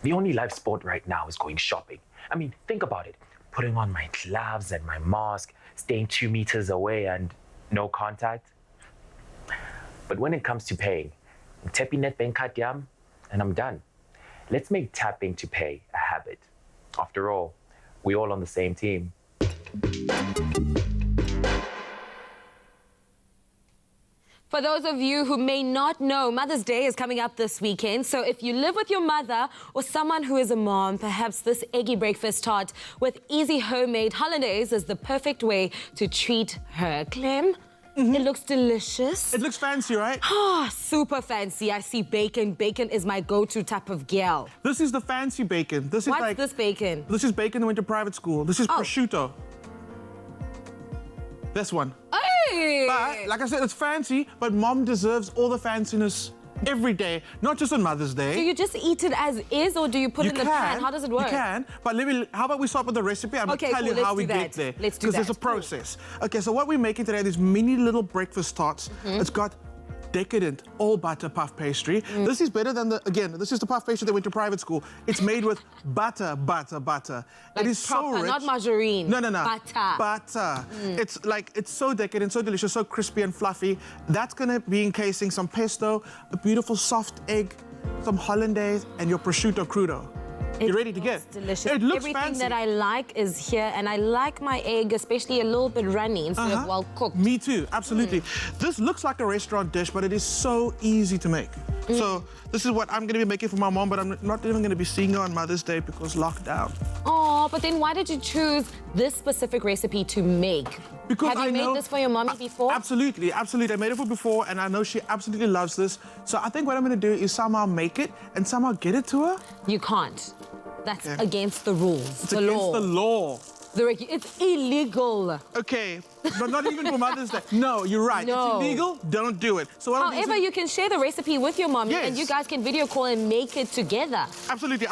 The only live sport right now is going shopping. I mean, think about it. Putting on my gloves and my mask, staying 2 meters away and no contact. But when it comes to paying, I'm tapping Nedbank card yam and I'm done. Let's make tapping to pay a habit. After all, we're all on the same team. For those of you who may not know, Mother's Day is coming up this weekend. So if you live with your mother or someone who is a mom, perhaps this eggy breakfast tart with easy homemade hollandaise is the perfect way to treat her. Clem, it looks delicious. It looks fancy, right? Oh, super fancy. I see bacon. Bacon is my go-to type of girl. This is the fancy bacon. This is What's this bacon? This is bacon that went to private school. This is prosciutto. This one. Hey! But, like I said, it's fancy, but Mom deserves all the fanciness every day, not just on Mother's Day. Do you just eat it as is, or do you put it in the pan? How does it work? You can, but how about we start with the recipe? I'm going to tell you how we get there. Let's do that. Because there's a process. Okay, so what we're making today, these mini little breakfast tarts. It's got decadent all butter puff pastry. This is better than this is the puff pastry that went to private school. It's made with butter. Like it is proper, so rich. not margarine. No. Butter. It's so decadent, so delicious, so crispy and fluffy. That's gonna be encasing some pesto, a beautiful soft egg, some hollandaise, and your prosciutto crudo. You ready to get? Delicious. It looks Everything fancy. that I like is here, and I like my egg, especially a little bit runny instead of well cooked. Me too, absolutely. This looks like a restaurant dish, but it is so easy to make. So this is what I'm going to be making for my mom, but I'm not even going to be seeing her on Mother's Day because lockdown. Oh, but then why did you choose this specific recipe to make? Because Have you made this for your mommy before? Absolutely. I made it for before, and I know she absolutely loves this. So I think what I'm going to do is somehow make it and somehow get it to her. You can't. That's against the rules. It's against the law. It's illegal. Okay, but not even for Mother's Day. No, you're right. No. It's illegal. Don't do it. So however, you can share the recipe with your mommy, and you guys can video call and make it together. Absolutely.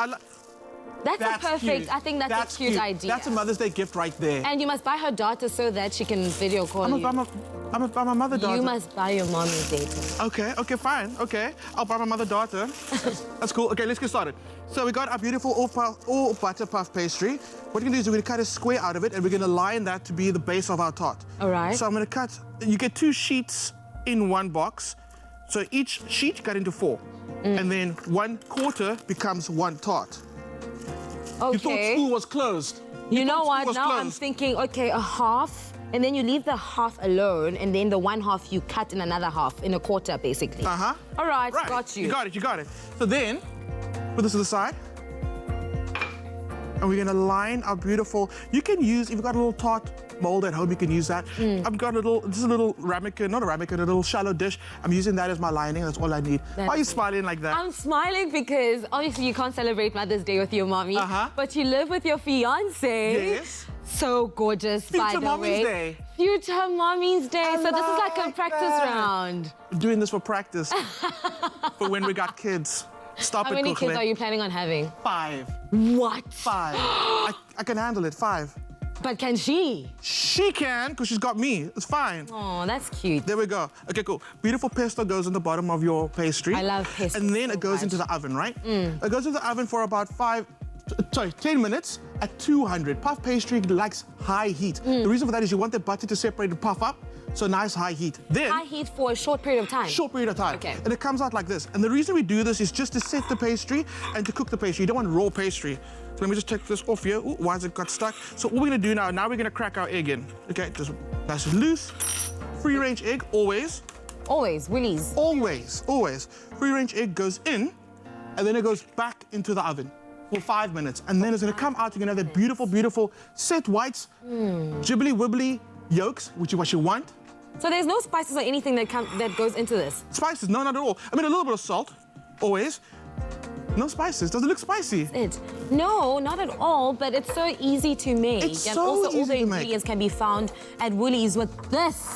That's a perfect. Cute. I think that's a cute idea. That's a Mother's Day gift right there. And you must buy her daughter so that she can video call you. I'm a buy my mother daughter. You must buy your mommy data. Okay, fine. Okay, I'll buy my mother daughter. That's cool. Okay, let's get started. So we got our beautiful all butter puff pastry. What we're gonna do is we're gonna cut a square out of it, and we're gonna line that to be the base of our tart. All right. So I'm gonna cut. You get 2 sheets in one box. So each sheet cut into 4, and then 1/4 becomes 1 tart. Okay. You thought school was closed. You know what? Now I'm thinking, okay, a half and then you leave the half alone, and then the one half you cut in another half, in a quarter, basically. Uh-huh. All right, Right. got you. You got it, you got it. So then, put this to the side. And we're gonna line our beautiful, you can use, if you've got a little tart mold at home, you can use that. I've got this is a little ramekin, not a ramekin, a little shallow dish. I'm using that as my lining, that's all I need. Why are you smiling like that? I'm smiling because obviously you can't celebrate Mother's Day with your mommy, but you live with your fiance. Yes. So gorgeous, by Future the Mommy's way. Day. Future Mommy's Day. So this is like a practice round. I'm doing this for practice, for when we got kids. Stop How it, many Kuchle. kids are you planning on having? 5. What? 5. I can handle it, 5. But can she? She can, because she's got me. It's fine. Oh, that's cute. There we go. Okay, cool. Beautiful pesto goes in the bottom of your pastry. I love pesto. And then it goes into the oven, right? It goes into the oven for about 10 minutes at 200. Puff pastry likes high heat. The reason for that is you want the butter to separate and puff up. So nice high heat. Then high heat for a short period of time. Short period of time. Okay. And it comes out like this. And the reason we do this is just to set the pastry and to cook the pastry. You don't want raw pastry. So let me just take this off here. Ooh, why has it got stuck? So what we're gonna do now we're gonna crack our egg in. Okay, just nice and loose. Free range egg, always. Always, Willy's. Always, always. Free range egg goes in, and then it goes back into the oven for 5 minutes. And then it's gonna come out, you're gonna have that beautiful, beautiful set whites, jibbly wibbly yolks, which is what you want. So there's no spices or anything that goes into this? Spices, no, not at all. I mean, a little bit of salt, always. No spices. Does it look spicy? No, not at all, but it's so easy to make. It's and so also all easy the to make. ingredients can be found at Woolies with this.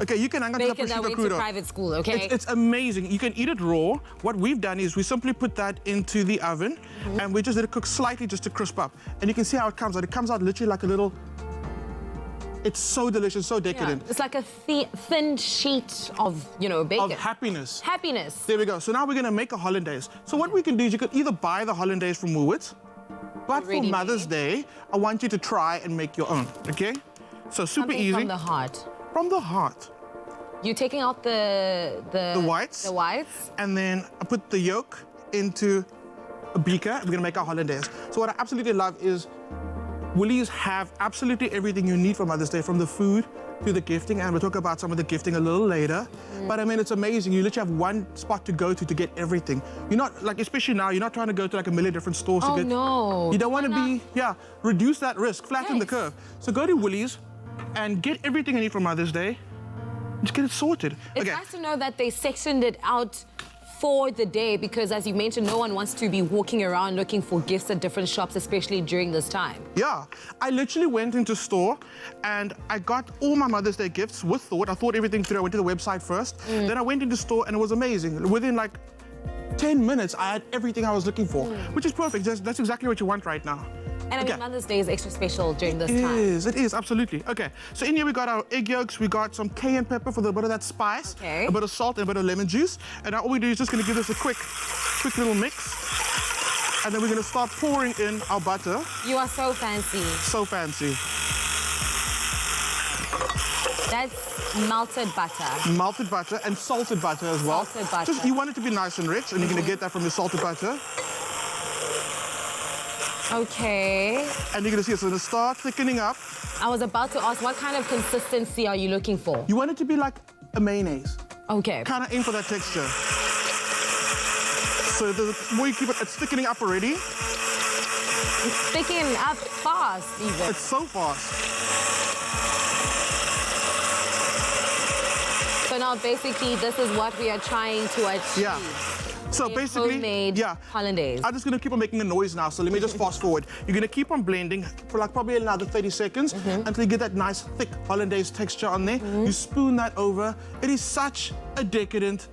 Okay, you can hang on to Bacon the that went to private school, okay? It's amazing. You can eat it raw. What we've done is we simply put that into the oven and we just let it cook slightly just to crisp up. And you can see how it comes out. It comes out literally like a little... It's so delicious, so decadent. Yeah, it's like a thin sheet of, bacon. Of happiness. Happiness. There we go. So now we're going to make a hollandaise. So what we can do is you could either buy the hollandaise from Woolworths, but for Mother's Day, I want you to try and make your own, okay? So super easy. From the heart. From the heart. You're taking out the whites. The whites. And then I put the yolk into a beaker. We're going to make our hollandaise. So what I absolutely love is Woolies have absolutely everything you need for Mother's Day, from the food to the gifting, and we'll talk about some of the gifting a little later. But I mean, it's amazing. You literally have one spot to go to get everything. You're not, like, especially now, you're not trying to go to like a million different stores to get... no. You don't want to be, reduce that risk, flatten the curve. So go to Woolies and get everything you need for Mother's Day. Just get it sorted. It's nice to know that they sectioned it out for the day, because as you mentioned, no one wants to be walking around looking for gifts at different shops, especially during this time. Yeah, I literally went into store and I got all my Mother's Day gifts with thought. I thought everything through. I went to the website first. Then I went into store and it was amazing. Within like 10 minutes, I had everything I was looking for, which is perfect. That's exactly what you want right now. And I mean, Mother's Day is extra special during this time. It is, absolutely. Okay, so in here we got our egg yolks, we got some cayenne pepper for a bit of that spice, a bit of salt and a bit of lemon juice. And now all we do is just gonna give this a quick little mix. And then we're gonna start pouring in our butter. You are so fancy. So fancy. That's melted butter. Melted butter and salted butter as well. Salted butter. You want it to be nice and rich, and you're gonna get that from your salted butter. Okay. And you're gonna see it's gonna start thickening up. I was about to ask, what kind of consistency are you looking for? You want it to be like a mayonnaise. Okay. Kind of aim for that texture. So the more you keep it, it's thickening up already. It's thickening up fast, even. It's so fast. So now basically this is what we are trying to achieve. Yeah. So basically, homemade hollandaise. I'm just gonna keep on making a noise now, so let me just fast forward. You're gonna keep on blending for like probably another 30 seconds until you get that nice thick hollandaise texture on there. You spoon that over. It is such a decadent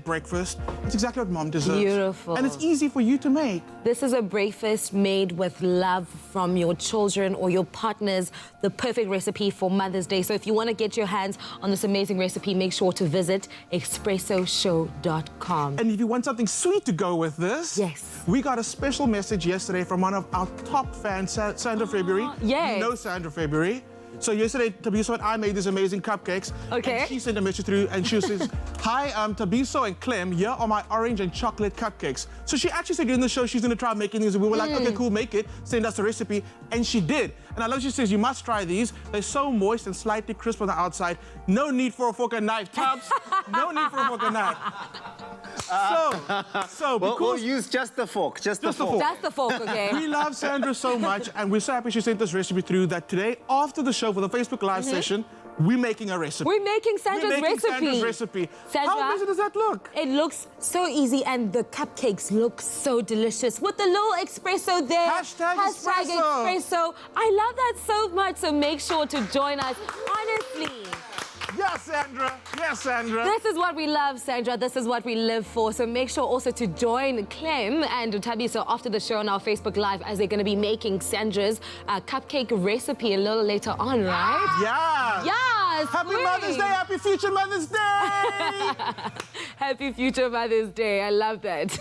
breakfast. It's exactly what Mom deserves. Beautiful. And it's easy for you to make. This is a breakfast made with love from your children or your partners. The perfect recipe for Mother's Day. So if you want to get your hands on this amazing recipe, make sure to visit expressoshow.com. And if you want something sweet to go with this, we got a special message yesterday from one of our top fans, Sandra February. Yes. You know Sandra February. So yesterday, Tabiso and I made these amazing cupcakes. Okay. And she sent a message through and she says, hi, Tabiso and Clem, here are my orange and chocolate cupcakes. So she actually said during the show she's going to try making these. And we were like, okay, cool, make it. Send us the recipe. And she did. And I love she says, you must try these. They're so moist and slightly crisp on the outside. No need for a fork and knife, Tubbs. No need for a fork and knife. So because we'll use just the fork, just the fork. That's the fork, okay. We love Sandra so much, and we're so happy she sent this recipe through that today, after the show for the Facebook Live session, we're making a recipe. We're making Sandra's recipe. Sandra, how easy does that look? It looks so easy, and the cupcakes look so delicious with the little espresso there. Hashtag espresso. Expresso. I love that so much, so make sure to join us. Honestly. Yes, Sandra. Yes, Sandra. This is what we love, Sandra. This is what we live for. So make sure also to join Clem and Tabiso after the show on our Facebook Live, as they're going to be making Sandra's cupcake recipe a little later on, right? Yeah. Yes. Happy Mother's Day. Happy future Mother's Day. Happy future Mother's Day. I love that.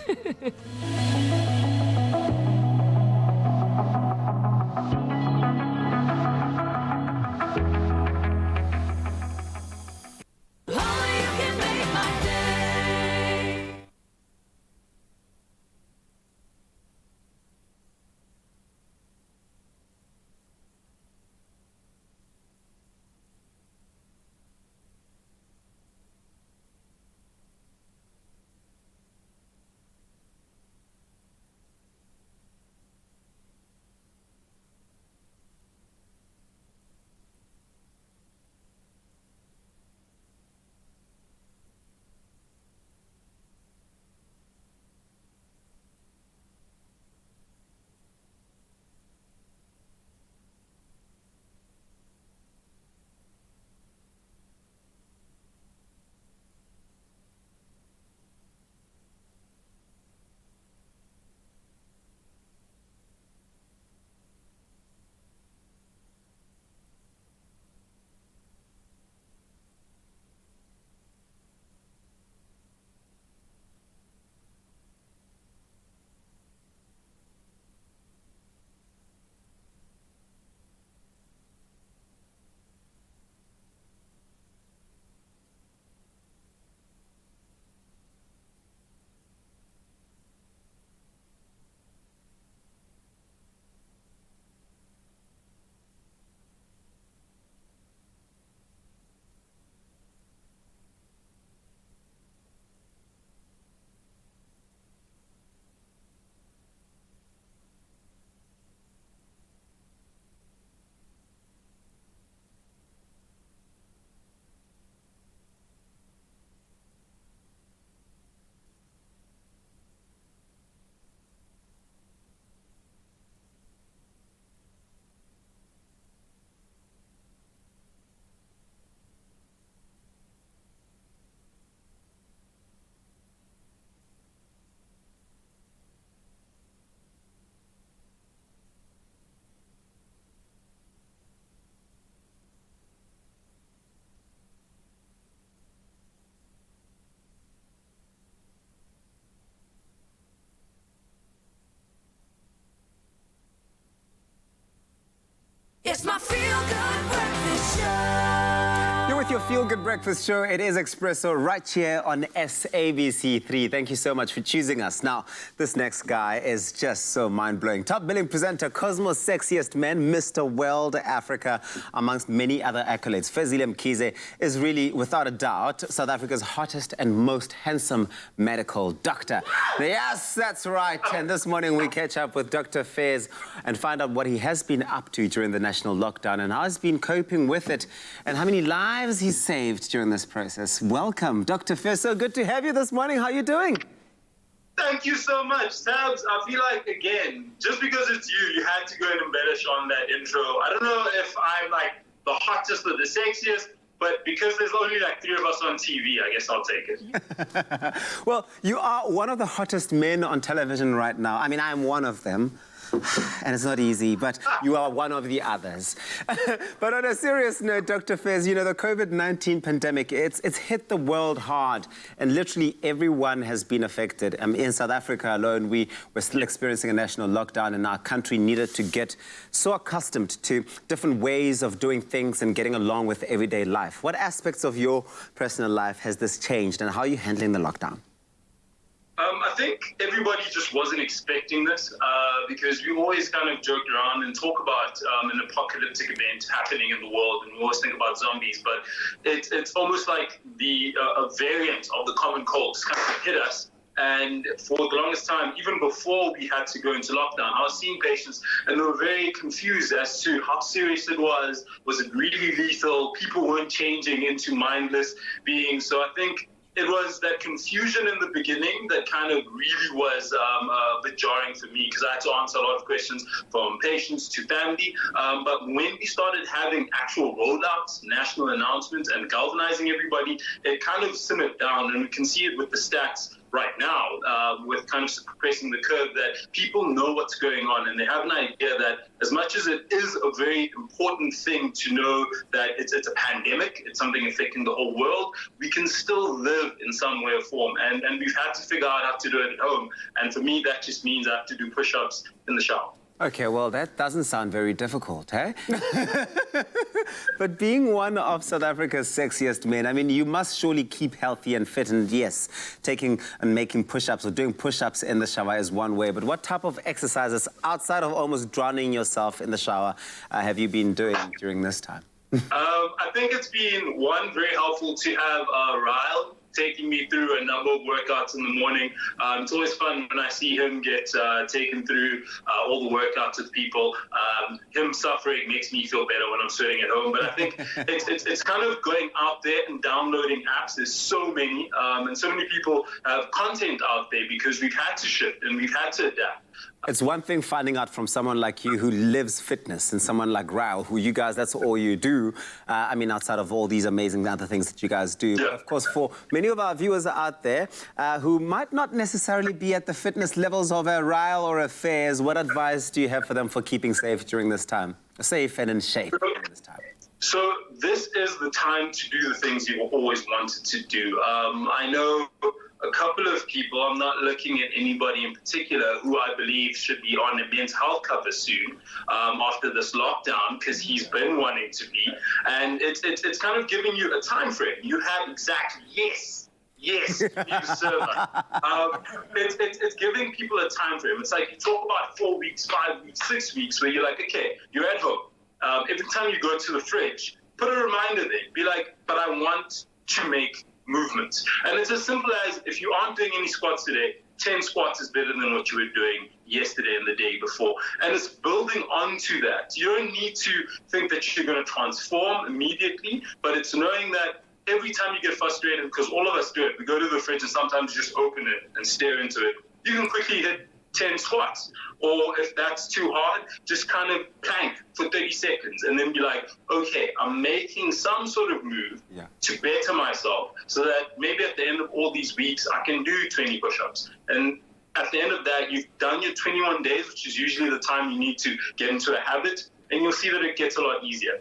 It's my feel-good breakfast show. You're with your Feel Good Breakfast show. It is Expresso right here on SABC3. Thank you so much for choosing us. Now, this next guy is just so mind-blowing. Top billing presenter, Cosmo's sexiest man, Mr. World Africa, amongst many other accolades. Fezile Mkhize is really, without a doubt, South Africa's hottest and most handsome medical doctor. Yes, that's right. And this morning we catch up with Dr. Fez and find out what he has been up to during the national lockdown and how he's been coping with it and how many lives he's saved during this process. Welcome, Dr. Fez. So good to have you this morning. How are you doing? Thank you so much, Sabs. I feel like, again, just because it's you had to go and embellish on that intro. I don't know if I'm like the hottest or the sexiest, but because there's only like 3 of us on TV, I guess I'll take it. Well, you are one of the hottest men on television right now. I mean, I'm one of them. And it's not easy, but you are one of the others. But on a serious note, Dr. Fez, you know, the COVID-19 pandemic, it's hit the world hard, and literally everyone has been affected. In South Africa alone, we were still experiencing a national lockdown, and our country needed to get so accustomed to different ways of doing things and getting along with everyday life. What aspects of your personal life has this changed, and how are you handling the lockdown? I think everybody just wasn't expecting this because we always kind of joked around and talk about an apocalyptic event happening in the world, and we always think about zombies, but it's almost like a variant of the common cold just kind of hit us. And for the longest time, even before we had to go into lockdown, I was seeing patients and they were very confused as to how serious it was. Was it really lethal? People weren't changing into mindless beings. So I think it was that confusion in the beginning that kind of really was a bit jarring for me, because I had to answer a lot of questions from patients to family. But when we started having actual rollouts, national announcements, and galvanizing everybody, it kind of simmered down, and we can see it with the stats right now, with kind of suppressing the curve, that people know what's going on, and they have an idea that as much as it is a very important thing to know that it's a pandemic, it's something affecting the whole world, we can still live in some way or form, and we've had to figure out how to do it at home. And for me, that just means I have to do push-ups in the shower. Okay, well, that doesn't sound very difficult, eh? But being one of South Africa's sexiest men, I mean, you must surely keep healthy and fit. And yes, taking and making push-ups or doing push-ups in the shower is one way. But what type of exercises, outside of almost drowning yourself in the shower, have you been doing during this time? I think it's been, one, very helpful to have Ryle taking me through a number of workouts in the morning. It's always fun when I see him get taken through all the workouts with people. Him suffering makes me feel better when I'm sitting at home. But I think it's kind of going out there and downloading apps. There's so many, and so many people have content out there because we've had to shift and we've had to adapt. It's one thing finding out from someone like you who lives fitness, and someone like Rao, who you guys, that's all you do. I mean, outside of all these amazing other things that you guys do. Yeah. But of course, for many of our viewers out there who might not necessarily be at the fitness levels of a Rao or a Fez, what advice do you have for them for keeping safe during this time? Safe and in shape during this time. So this is the time to do the things you've always wanted to do. I know a couple of people, I'm not looking at anybody in particular, who I believe should be on a men's health cover soon after this lockdown, because he's been wanting to be. And it's kind of giving you a time frame. You have exactly, yes, you server. It's giving people a time frame. It's like you talk about 4 weeks, 5 weeks, 6 weeks, where you're like, okay, you're at home. Every time you go to the fridge, put a reminder there. Be like, but I want to make movements. And it's as simple as, if you aren't doing any squats today, 10 squats is better than what you were doing yesterday and the day before. And it's building onto that. You don't need to think that you're going to transform immediately, but it's knowing that every time you get frustrated, because all of us do it, we go to the fridge and sometimes just open it and stare into it, you can quickly hit 10 squats. Or if that's too hard, just kind of plank for 30 seconds and then be like, okay, I'm making some sort of move to better myself, so that maybe at the end of all these weeks, I can do 20 push-ups. And at the end of that, you've done your 21 days, which is usually the time you need to get into a habit, and you'll see that it gets a lot easier.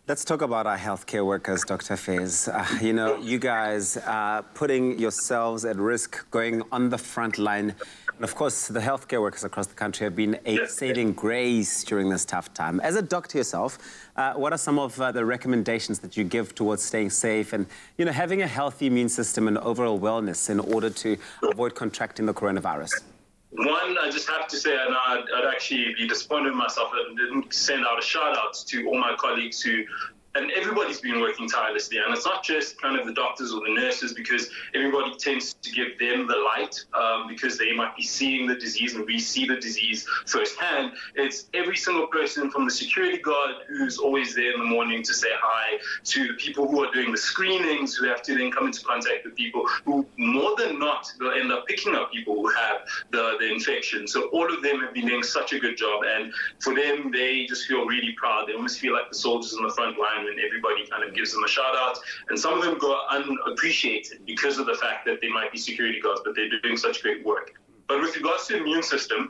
Let's talk about our healthcare workers, Dr. Fez. You know, you guys are putting yourselves at risk, going on the front line. And of course, the healthcare workers across the country have been a saving grace during this tough time. As a doctor yourself, what are some of the recommendations that you give towards staying safe and, you know, having a healthy immune system and overall wellness in order to avoid contracting the coronavirus? One, I just have to say, and I'd actually be disappointed in myself that I didn't send out a shout-out to all my colleagues who, and everybody's been working tirelessly. And it's not just kind of the doctors or the nurses, because everybody tends to give them the light because they might be seeing the disease and we see the disease firsthand. It's every single person, from the security guard who's always there in the morning to say hi, to the people who are doing the screenings, who have to then come into contact with people who more than not will end up picking up people who have the infection. So all of them have been doing such a good job. And for them, they just feel really proud. They almost feel like the soldiers on the front line when everybody kind of gives them a shout out. And some of them go unappreciated because of the fact that they might be security guards, but they're doing such great work. But with regards to the immune system,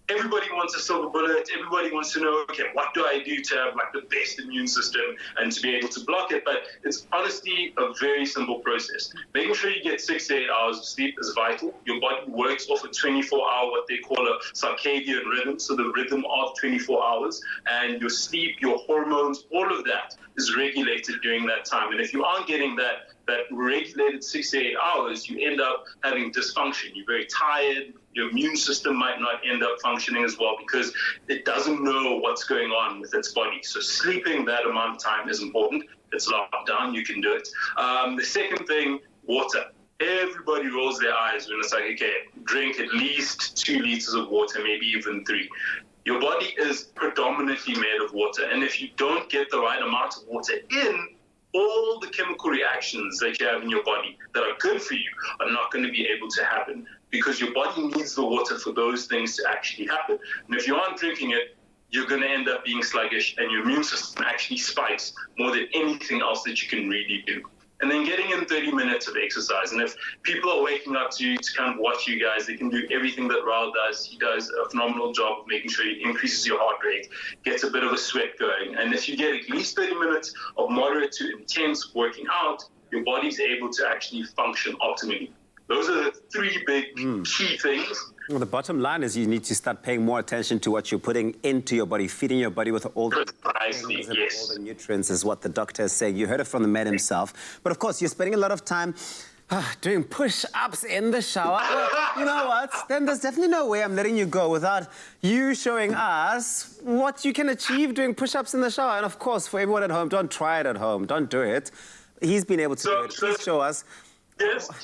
everybody wants a silver bullet. Everybody wants to know, okay, what do I do to have like the best immune system and to be able to block it? But it's honestly a very simple process. Making sure you get 6 to 8 hours of sleep is vital. Your body works off a 24-hour, what they call a circadian rhythm, so the rhythm of 24 hours. And your sleep, your hormones, all of that is regulated during that time. And if you aren't getting that regulated 6 to 8 hours, you end up having dysfunction. You're very tired. Your immune system might not end up functioning as well because it doesn't know what's going on with its body. So sleeping that amount of time is important. It's locked down. You can do it. The second thing, water. Everybody rolls their eyes when it's like, okay, drink at least 2 liters of water, maybe even 3. Your body is predominantly made of water. And if you don't get the right amount of water in, all the chemical reactions that you have in your body that are good for you are not going to be able to happen because your body needs the water for those things to actually happen. And if you aren't drinking it, you're going to end up being sluggish and your immune system actually spikes more than anything else that you can really do. And then getting in 30 minutes of exercise. And if people are waking up to kind of watch you guys, they can do everything that Raul does. He does a phenomenal job of making sure he increases your heart rate, gets a bit of a sweat going. And if you get at least 30 minutes of moderate to intense working out, your body's able to actually function optimally. Those are the 3 big key things. Well, the bottom line is you need to start paying more attention to what you're putting into your body, feeding your body with all the things and all the nutrients is what the doctor is saying. You heard it from the man himself. But of course, you're spending a lot of time doing push-ups in the shower. Well, you know what? Then there's definitely no way I'm letting you go without you showing us what you can achieve doing push-ups in the shower. And of course, for everyone at home, don't try it at home. Don't do it. He's been able to do it. Please show us.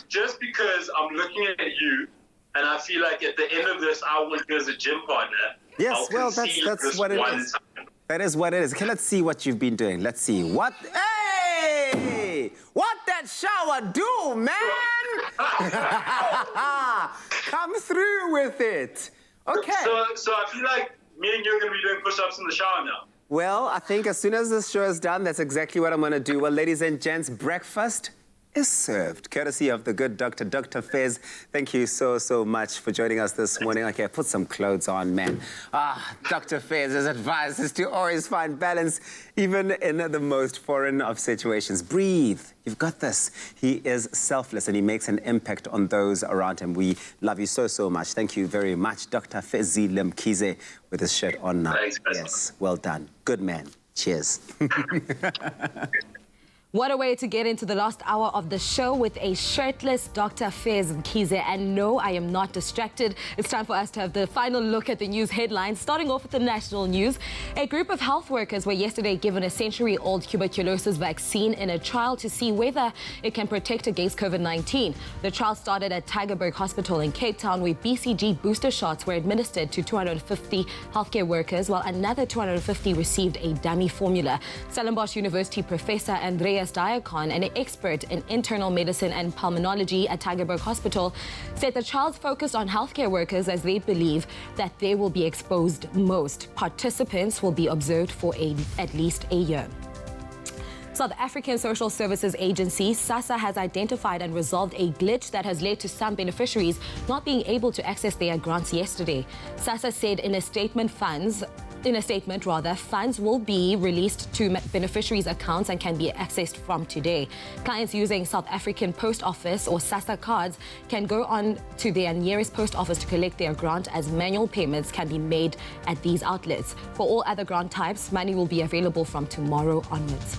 Just because I'm looking at you, and I feel like at the end of this, I want you as a gym partner. Yes, well, that's what it is. That is what it is. Okay, let's see what you've been doing. Let's see what. Hey! What that shower do, man? Come through with it. Okay. So I feel like me and you are going to be doing push-ups in the shower now. Well, I think as soon as this show is done, that's exactly what I'm going to do. Well, ladies and gents, breakfast is served, courtesy of the good doctor, Dr. Fez. Thank you so much for joining us this morning. Okay, put some clothes on, man. Dr. Fez's advice is to always find balance, even in the most foreign of situations. Breathe. You've got this. He is selfless and he makes an impact on those around him. We love you so much. Thank you very much, Dr. Fezi Limkize, with his shirt on now. Thanks, yes, well done. Good man. Cheers. What a way to get into the last hour of the show with a shirtless Dr. Fez Mkhize. And no, I am not distracted. It's time for us to have the final look at the news headlines. Starting off with the national news. A group of health workers were yesterday given a century-old tuberculosis vaccine in a trial to see whether it can protect against COVID-19. The trial started at Tygerberg Hospital in Cape Town, where BCG booster shots were administered to 250 healthcare workers, while another 250 received a dummy formula. Stellenbosch University professor Andreas Diakon, an expert in internal medicine and pulmonology at Tygerberg Hospital, said the trials focused on healthcare workers as they believe that they will be exposed most. Participants will be observed for at least a year. South African Social Services Agency, SASSA, has identified and resolved a glitch that has led to some beneficiaries not being able to access their grants yesterday. SASSA said in a statement, funds will be released to beneficiaries' accounts and can be accessed from today. Clients using South African Post Office or SASSA cards can go on to their nearest post office to collect their grant, as manual payments can be made at these outlets. For all other grant types, money will be available from tomorrow onwards.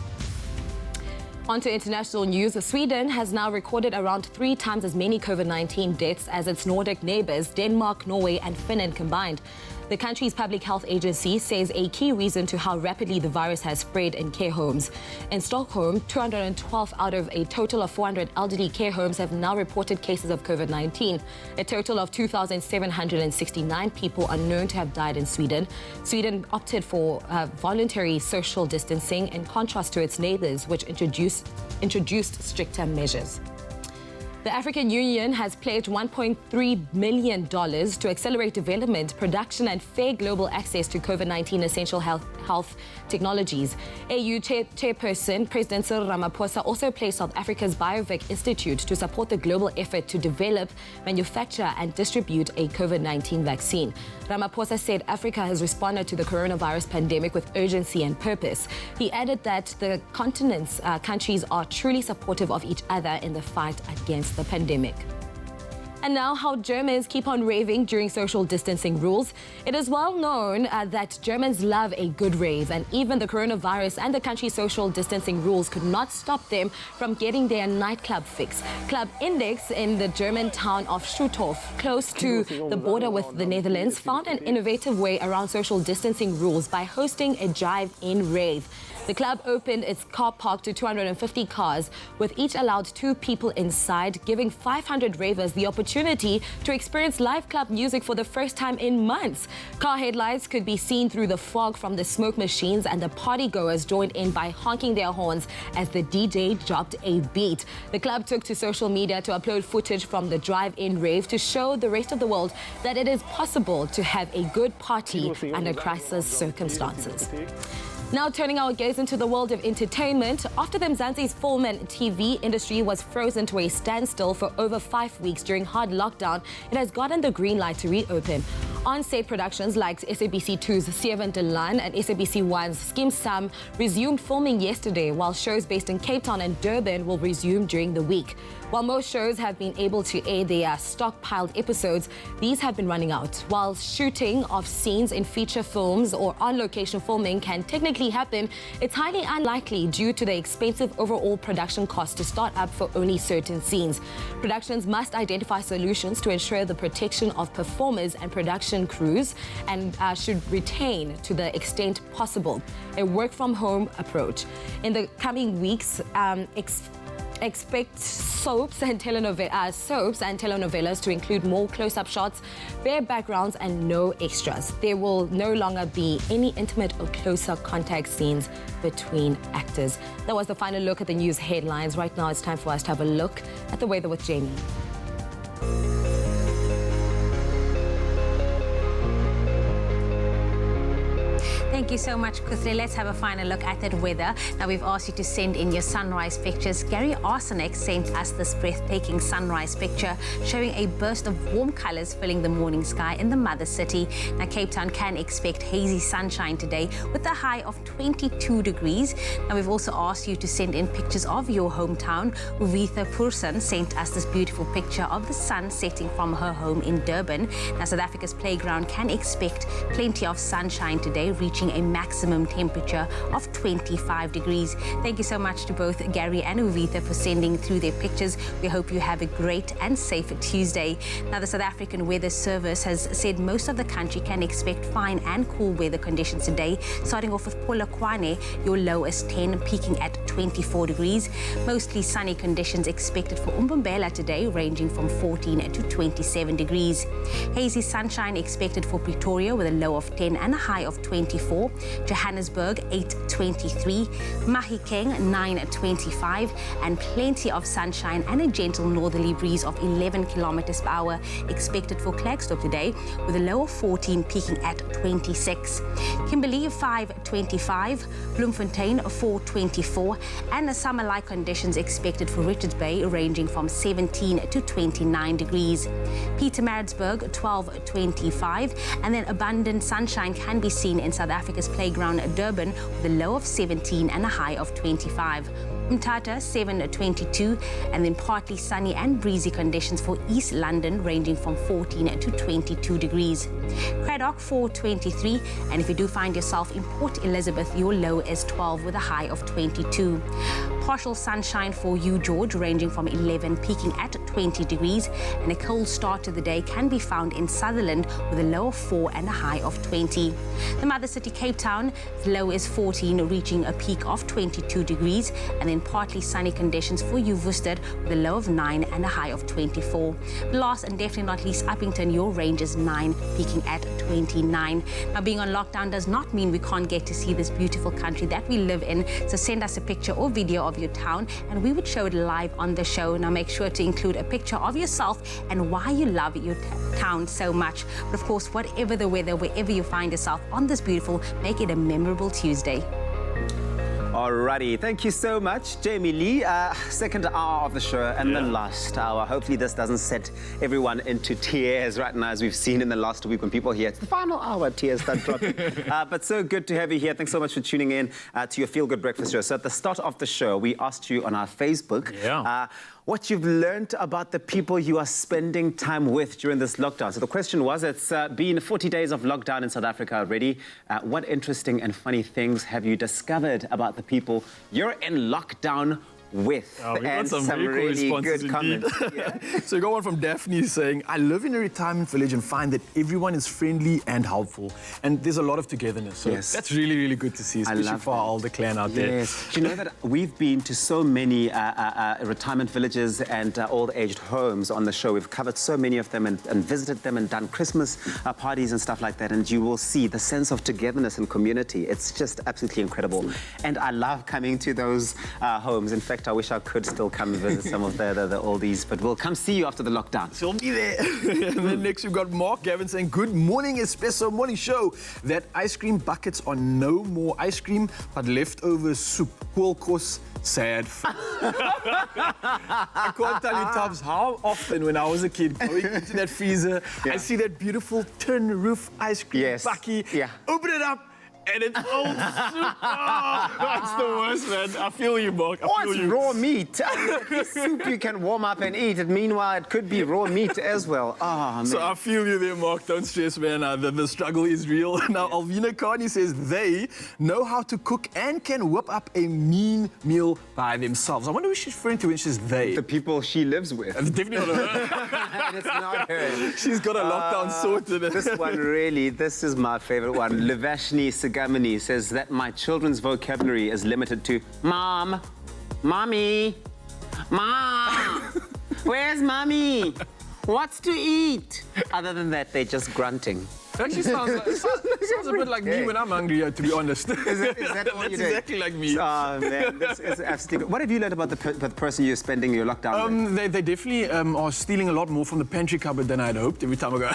On to international news. Sweden has now recorded around 3 times as many COVID-19 deaths as its Nordic neighbors, Denmark, Norway and Finland combined. The country's public health agency says a key reason to how rapidly the virus has spread in care homes. In Stockholm, 212 out of a total of 400 elderly care homes have now reported cases of COVID-19. A total of 2,769 people are known to have died in Sweden. Sweden opted for voluntary social distancing in contrast to its neighbors, which introduced stricter measures. The African Union has pledged $1.3 million to accelerate development, production and fair global access to COVID-19 essential health health technologies. AU Chairperson President Cyril Ramaphosa also placed South Africa's BioVac Institute to support the global effort to develop, manufacture and distribute a COVID-19 vaccine. Ramaphosa said Africa has responded to the coronavirus pandemic with urgency and purpose. He added that the continent's countries are truly supportive of each other in the fight against the pandemic. And now, how Germans keep on raving during social distancing rules. It is well known that Germans love a good rave, and even the coronavirus and the country's social distancing rules could not stop them from getting their nightclub fix. Club Index in the German town of Schutthof, close to the border with the Netherlands, found an innovative way around social distancing rules by hosting a drive-in rave. The club opened its car park to 250 cars, with each allowed 2 people inside, giving 500 ravers the opportunity to experience live club music for the first time in months. Car headlights could be seen through the fog from the smoke machines, and the partygoers joined in by honking their horns as the DJ dropped a beat. The club took to social media to upload footage from the drive-in rave to show the rest of the world that it is possible to have a good party under crisis circumstances. Now turning our gaze into the world of entertainment. After the Mzansi's film and TV industry was frozen to a standstill for over 5 weeks during hard lockdown, it has gotten the green light to reopen. On-set productions like SABC2's Seven Delan and SABC1's Skeem Sam resumed filming yesterday, while shows based in Cape Town and Durban will resume during the week. While most shows have been able to air their stockpiled episodes, these have been running out. While shooting of scenes in feature films or on-location filming can technically happen, it's highly unlikely due to the expensive overall production cost to start up for only certain scenes. Productions must identify solutions to ensure the protection of performers and production crews, and should retain, to the extent possible, a work-from-home approach. In the coming weeks, expect soaps and telenovelas to include more close-up shots, bare backgrounds and no extras. There will no longer be any intimate or closer contact scenes between actors. That was the final look at the news headlines. Right now it's time for us to have a look at the weather with Jamie. Thank you so much, Kuthri. Let's have a final look at that weather. Now, we've asked you to send in your sunrise pictures. Gary Arsenex sent us this breathtaking sunrise picture showing a burst of warm colors filling the morning sky in the mother city. Now, Cape Town can expect hazy sunshine today with a high of 22 degrees. Now, we've also asked you to send in pictures of your hometown. Uvitha Pursan sent us this beautiful picture of the sun setting from her home in Durban. Now, South Africa's playground can expect plenty of sunshine today, reaching a maximum temperature of 25 degrees. Thank you so much to both Gary and Uvitha for sending through their pictures. We hope you have a great and safe Tuesday. Now, the South African Weather Service has said most of the country can expect fine and cool weather conditions today, starting off with Polokwane, your low is 10, peaking at 24 degrees. Mostly sunny conditions expected for Umbumbela today, ranging from 14 to 27 degrees. Hazy sunshine expected for Pretoria with a low of 10 and a high of 24. Johannesburg 8:23, Mahikeng 9:25, and plenty of sunshine and a gentle northerly breeze of 11 kilometers per hour expected for Klerksdorp today, with a low of 14, peaking at 26. Kimberley 5:25, Bloemfontein 4:24, and the summer-like conditions expected for Richards Bay, ranging from 17 to 29 degrees. Pietermaritzburg 12:25, and then abundant sunshine can be seen in South Africa's playground Durban with a low of 17 and a high of 25. Mthatha 7:22, and then partly sunny and breezy conditions for East London, ranging from 14 to 22 degrees. Cradock 4:23, and if you do find yourself in Port Elizabeth, your low is 12 with a high of 22. Partial sunshine for you, George, ranging from 11, peaking at 20 degrees, and a cold start to the day can be found in Sutherland with a low of 4 and a high of 20. The mother city, Cape Town, the low is 14, reaching a peak of 22 degrees, and then partly sunny conditions for you, Worcester, with a low of 9 and a high of 24. Last and definitely not least, Uppington, your range is 9, peaking at 29. Now, being on lockdown does not mean we can't get to see this beautiful country that we live in, so send us a picture or video of your town and we would show it live on the show. Now, make sure to include a picture of yourself and why you love your town so much. But of course, whatever the weather, wherever you find yourself on this beautiful Make it a memorable Tuesday. Alrighty, thank you so much, Jamie Lee. Second hour of the show and the last hour. Hopefully this doesn't set everyone into tears right now, as we've seen in the last week when people hear it's the final hour, tears start dropping. But so good to have you here. Thanks so much for tuning in to your Feel Good Breakfast show. So at the start of the show, we asked you on our Facebook what you've learned about the people you are spending time with during this lockdown. So the question was, it's been 40 days of lockdown in South Africa already. What interesting and funny things have you discovered about the people you're in lockdown with? We got some really good comments. So we got one from Daphne saying, I live in a retirement village and find that everyone is friendly and helpful. And there's a lot of togetherness. So that's really, really good to see, especially for our older clan out there. Do you know that we've been to so many retirement villages and old-aged homes on the show. We've covered so many of them and visited them and done Christmas parties and stuff like that. And you will see the sense of togetherness and community. It's just absolutely incredible. And I love coming to those homes. In fact, I wish I could still come and visit some of the oldies, but we'll come see you after the lockdown. So we'll be there. And then next we've got Mark Gavin saying, good morning, Expresso morning show. That ice cream buckets are no more ice cream, but leftover soup. Cool course, sad. I can't tell you, Tubbs, how often when I was a kid going into that freezer, I see that beautiful tin roof ice cream bucket, open it up, and it's old soup. Oh, that's the worst, man. I feel you, Mark. I feel you. Raw meat. Soup you can warm up and eat. And meanwhile, it could be raw meat as well. Oh, man. So I feel you there, Mark. Don't stress, man. The struggle is real. Now, Alvina Carney says they know how to cook and can whip up a mean meal by themselves. I wonder who she's referring to when she says they. The people she lives with. Definitely not her. It's not her. She's got a lockdown sorted. This one really, this is my favorite one. Livashni Gamini says that my children's vocabulary is limited to Mom, Mommy, Mom, where's Mommy? What's to eat? Other than that, they're just grunting. It actually sounds a bit like me when I'm hungry, to be honest. Is that all you do? Exactly like me. Oh, man, this is absolutely... What have you learned about the person you're spending your lockdown with? They definitely are stealing a lot more from the pantry cupboard than I'd hoped every time I go.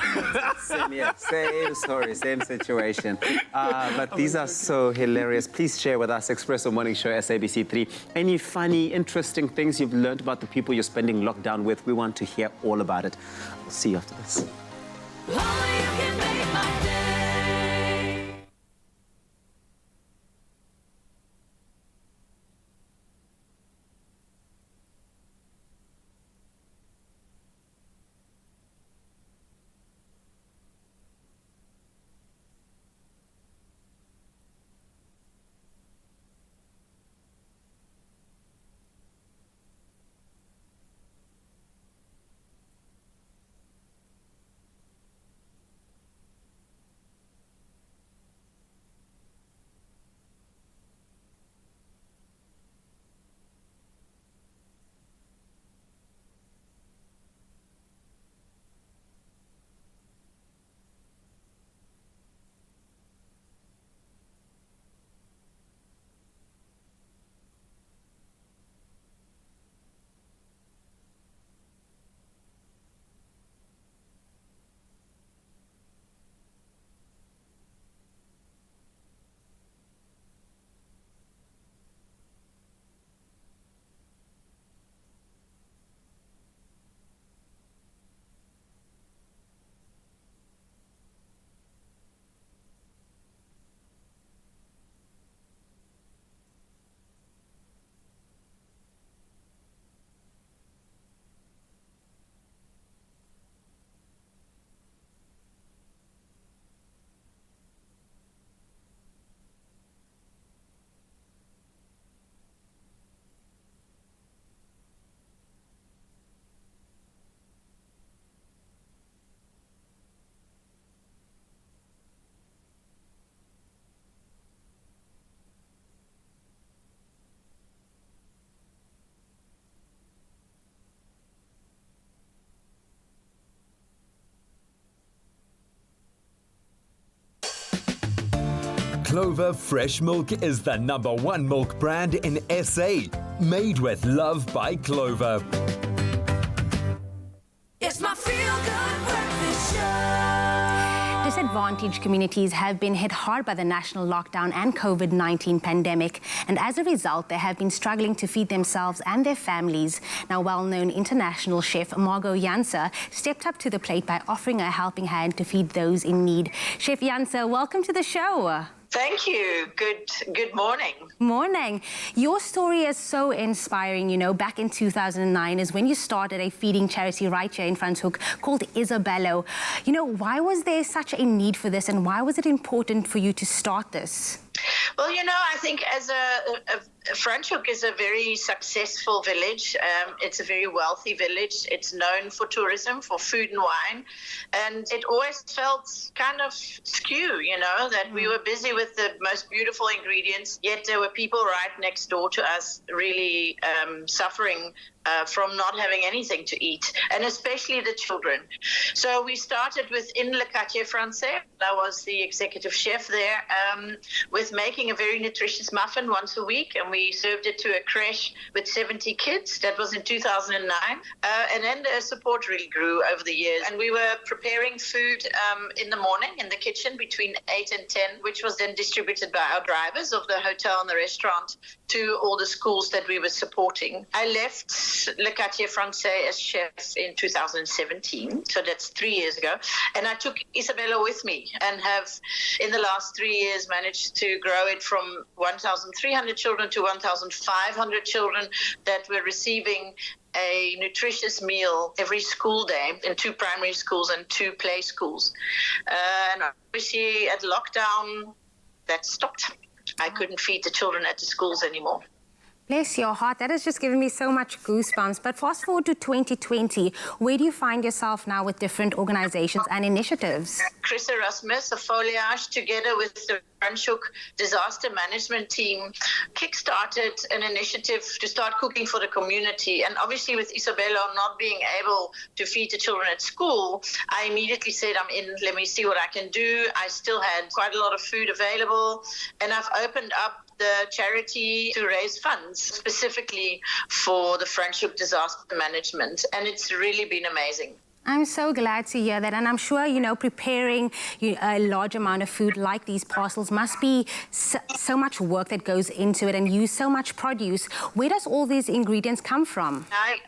Same here. Same story, same situation. But these are so hilarious. Please share with us, Expresso Morning Show, SABC3. Any funny, interesting things you've learned about the people you're spending lockdown with? We want to hear all about it. We'll see you after this. Clover Fresh Milk is the #1 milk brand in SA. Made with love by Clover. It's my Feel Good Breakfast Show. Dis 'n disadvantaged communities have been hit hard by the national lockdown and COVID-19 pandemic, and as a result, they have been struggling to feed themselves and their families. Now, well-known international chef Margot Janse stepped up to the plate by offering a helping hand to feed those in need. Chef Janse, welcome to the show. Thank you. Good morning. Morning. Your story is so inspiring. You know, back in 2009 is when you started a feeding charity right here in Franschhoek called Isabello. You know, why was there such a need for this, and why was it important for you to start this? Well, you know, I think as Franschhoek is a very successful village. It's a very wealthy village. It's known for tourism, for food and wine. And it always felt kind of skew, you know, that we were busy with the most beautiful ingredients, yet there were people right next door to us really suffering from not having anything to eat, and especially the children. So we started within Le Quartier Français. I was the executive chef there, with making a very nutritious muffin once a week, and we served it to a creche with 70 kids. That was in 2009. And then the support really grew over the years. And we were preparing food in the morning in the kitchen between 8 and 10, which was then distributed by our drivers of the hotel and the restaurant to all the schools that we were supporting. I left Le Quartier Français as chef in 2017, so that's 3 years ago. And I took Isabello with me and have, in the last 3 years, managed to grow it from 1,300 children to 1,500 children that were receiving a nutritious meal every school day in 2 primary schools and 2 play schools. And obviously at lockdown, that stopped. I couldn't feed the children at the schools anymore. Bless your heart. That has just given me so much goosebumps. But fast forward to 2020, where do you find yourself now with different organizations and initiatives? Chris Erasmus of Foliage, together with the Franschhoek disaster management team, kickstarted an initiative to start cooking for the community. And obviously with Isabello not being able to feed the children at school, I immediately said, I'm in, let me see what I can do. I still had quite a lot of food available, and I've opened up the charity to raise funds specifically for the Franschhoek disaster management, and it's really been amazing. I'm so glad to hear that, and I'm sure, you know, preparing a large amount of food like these parcels must be so much work that goes into it and use so much produce. Where does all these ingredients come from? I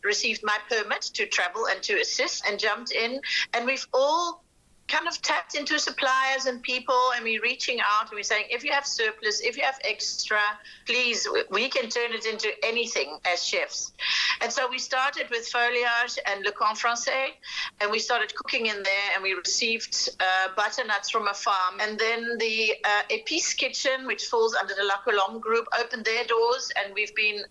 received my permit to travel and to assist and jumped in, and we've all kind of tapped into suppliers and people, and we're reaching out and we're saying, if you have surplus, if you have extra, please, we can turn it into anything as chefs. And so we started with Foliage and Le Quartier Français, and we started cooking in there, and we received butternuts from a farm. And then the Épice Kitchen, which falls under the La Colombe group, opened their doors, and we've been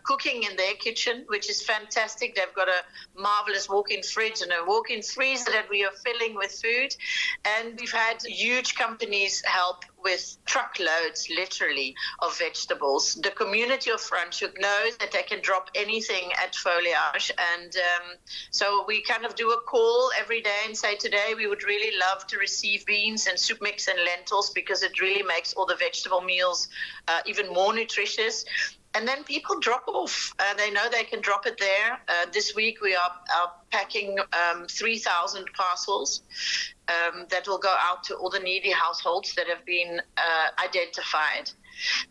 cooking in their kitchen, which is fantastic. They've got a marvelous walk-in fridge and a walk-in freezer that we are filling with food. And we've had huge companies help with truckloads, literally, of vegetables. The community of Franschhoek knows that they can drop anything at Foliage. And so we kind of do a call every day and say, today we would really love to receive beans and soup mix and lentils, because it really makes all the vegetable meals even more nutritious. And then people drop off. They know they can drop it there. This week we are packing 3,000 parcels that will go out to all the needy households that have been identified.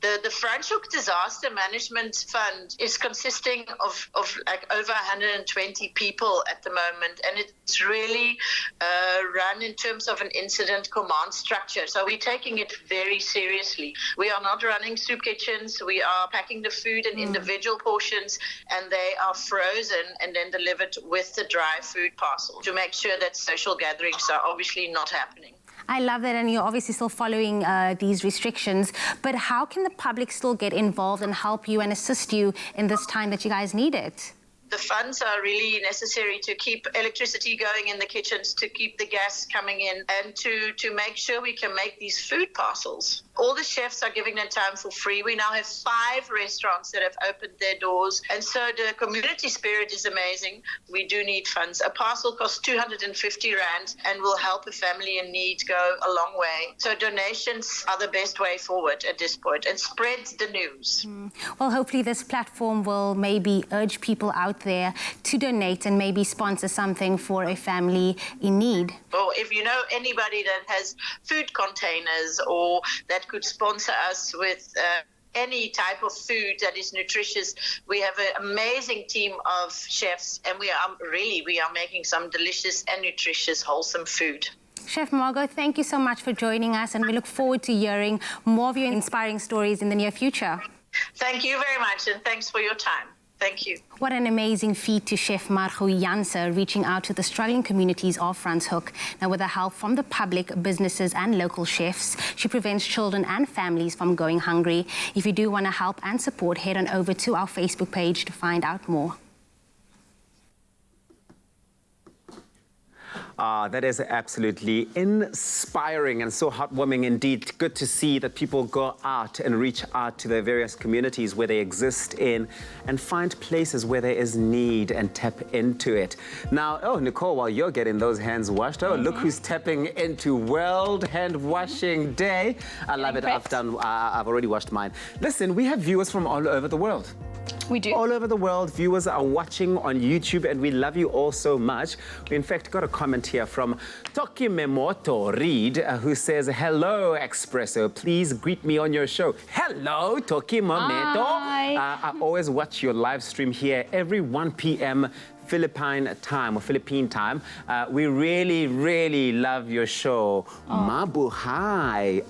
The Franschhoek Disaster Management Fund is consisting of like over 120 people at the moment, and it's really run in terms of an incident command structure. So we're taking it very seriously. We are not running soup kitchens. We are packing the food in individual portions, and they are frozen and then delivered with the dry food parcel to make sure that social gatherings are obviously not happening. I love that, and you're obviously still following these restrictions, but how can the public still get involved and help you and assist you in this time that you guys need it? The funds are really necessary to keep electricity going in the kitchens, to keep the gas coming in, and to make sure we can make these food parcels. All the chefs are giving their time for free. We now have 5 restaurants that have opened their doors, and so the community spirit is amazing. We do need funds. A parcel costs 250 Rand and will help a family in need go a long way. So donations are the best way forward at this point, and spread the news. Well, hopefully this platform will maybe urge people out out there to donate and maybe sponsor something for a family in need? Or if you know anybody that has food containers or that could sponsor us with any type of food that is nutritious, we have an amazing team of chefs, and we are making some delicious and nutritious, wholesome food. Chef Margot, thank you so much for joining us, and we look forward to hearing more of your inspiring stories in the near future. Thank you very much, and thanks for your time. Thank you. What an amazing feat to Chef Margot Janse, reaching out to the struggling communities of Franschhoek. Now, with the help from the public, businesses and local chefs, she prevents children and families from going hungry. If you do want to help and support, head on over to our Facebook page to find out more. That is absolutely inspiring and so heartwarming indeed. Good to see that people go out and reach out to their various communities where they exist in and find places where there is need and tap into it. Now, oh, Nicole, while you're getting those hands washed, look who's tapping into World Hand Washing Day. I love it. I've already washed mine. Listen, we have viewers from all over the world. We do. All over the world, viewers are watching on YouTube, and we love you all so much. We, in fact, got a comment here from Toki Memoto Reed, who says, hello, Expresso. Please greet me on your show. Hello, Toki Memoto. I always watch your live stream here every 1 p.m. Philippine time. We really, really love your show. Mabuhay.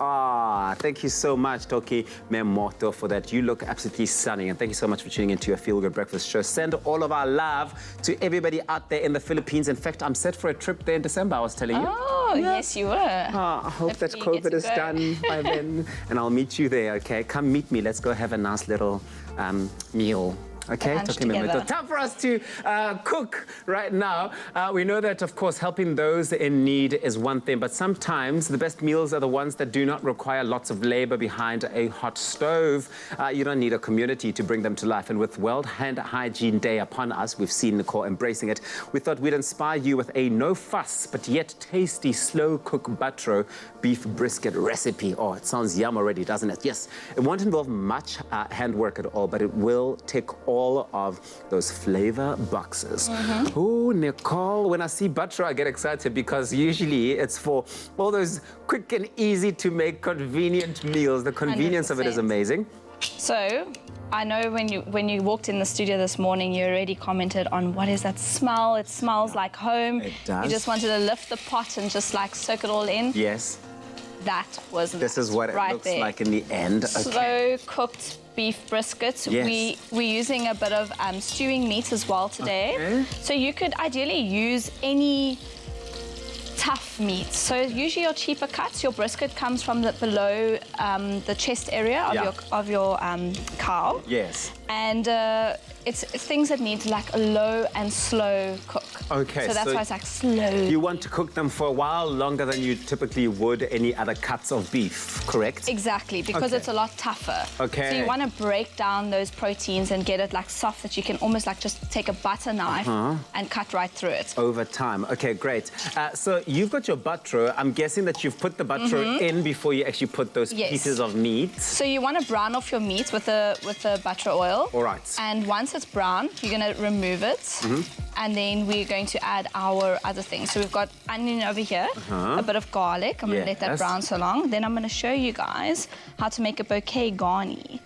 Thank you so much, Toki Memoto, for that. You look absolutely stunning, and thank you so much for tuning into your Feel Good Breakfast show. Send all of our love to everybody out there in the Philippines. In fact, I'm set for a trip there in December, I was telling you. Oh, yes, you were. I hope that COVID is done by then, and I'll meet you there, okay? Come meet me. Let's go have a nice little meal. Okay, time for us to cook right now. We know that, of course, helping those in need is one thing, but sometimes the best meals are the ones that do not require lots of labor behind a hot stove. You don't need a community to bring them to life. And with World Hand Hygiene Day upon us, we've seen Nicole embracing it. We thought we'd inspire you with a no-fuss, but yet tasty, slow-cook butro beef brisket recipe. Oh, it sounds yum already, doesn't it? Yes, it won't involve much handwork at all, but it will take all of those flavor boxes. Oh, Nicole, when I see butro, I get excited because usually it's for all those quick and easy to make convenient meals. The convenience 100%. Of it is amazing. So, I know when you walked in the studio this morning, you already commented on what is that smell? It smells like home. It does. You just wanted to lift the pot and just like soak it all in. Yes. That was This is what it looks there. Like in the end. Okay. Slow cooked beef briskets. Yes. We're using a bit of stewing meat as well today. Okay. So you could ideally use any tough meat. So usually your cheaper cuts, your brisket comes from below the chest area of your cow. Yes. And it's things that need like a low and slow cook. Okay. So that's why it's like slow. You want to cook them for a while longer than you typically would any other cuts of beef, correct? Exactly, because it's a lot tougher. Okay. So you want to break down those proteins and get it like soft that you can almost like just take a butter knife and cut right through it. Over time. Okay, great. So you've got your butro. I'm guessing that you've put the butro in before you actually put those pieces of meat. So you want to brown off your meat with the butro oil. All right. And once it's brown, you're going to remove it. And then we're going to add our other things. So we've got onion over here, a bit of garlic. I'm going to let that brown so long. Then I'm going to show you guys how to make a bouquet garni.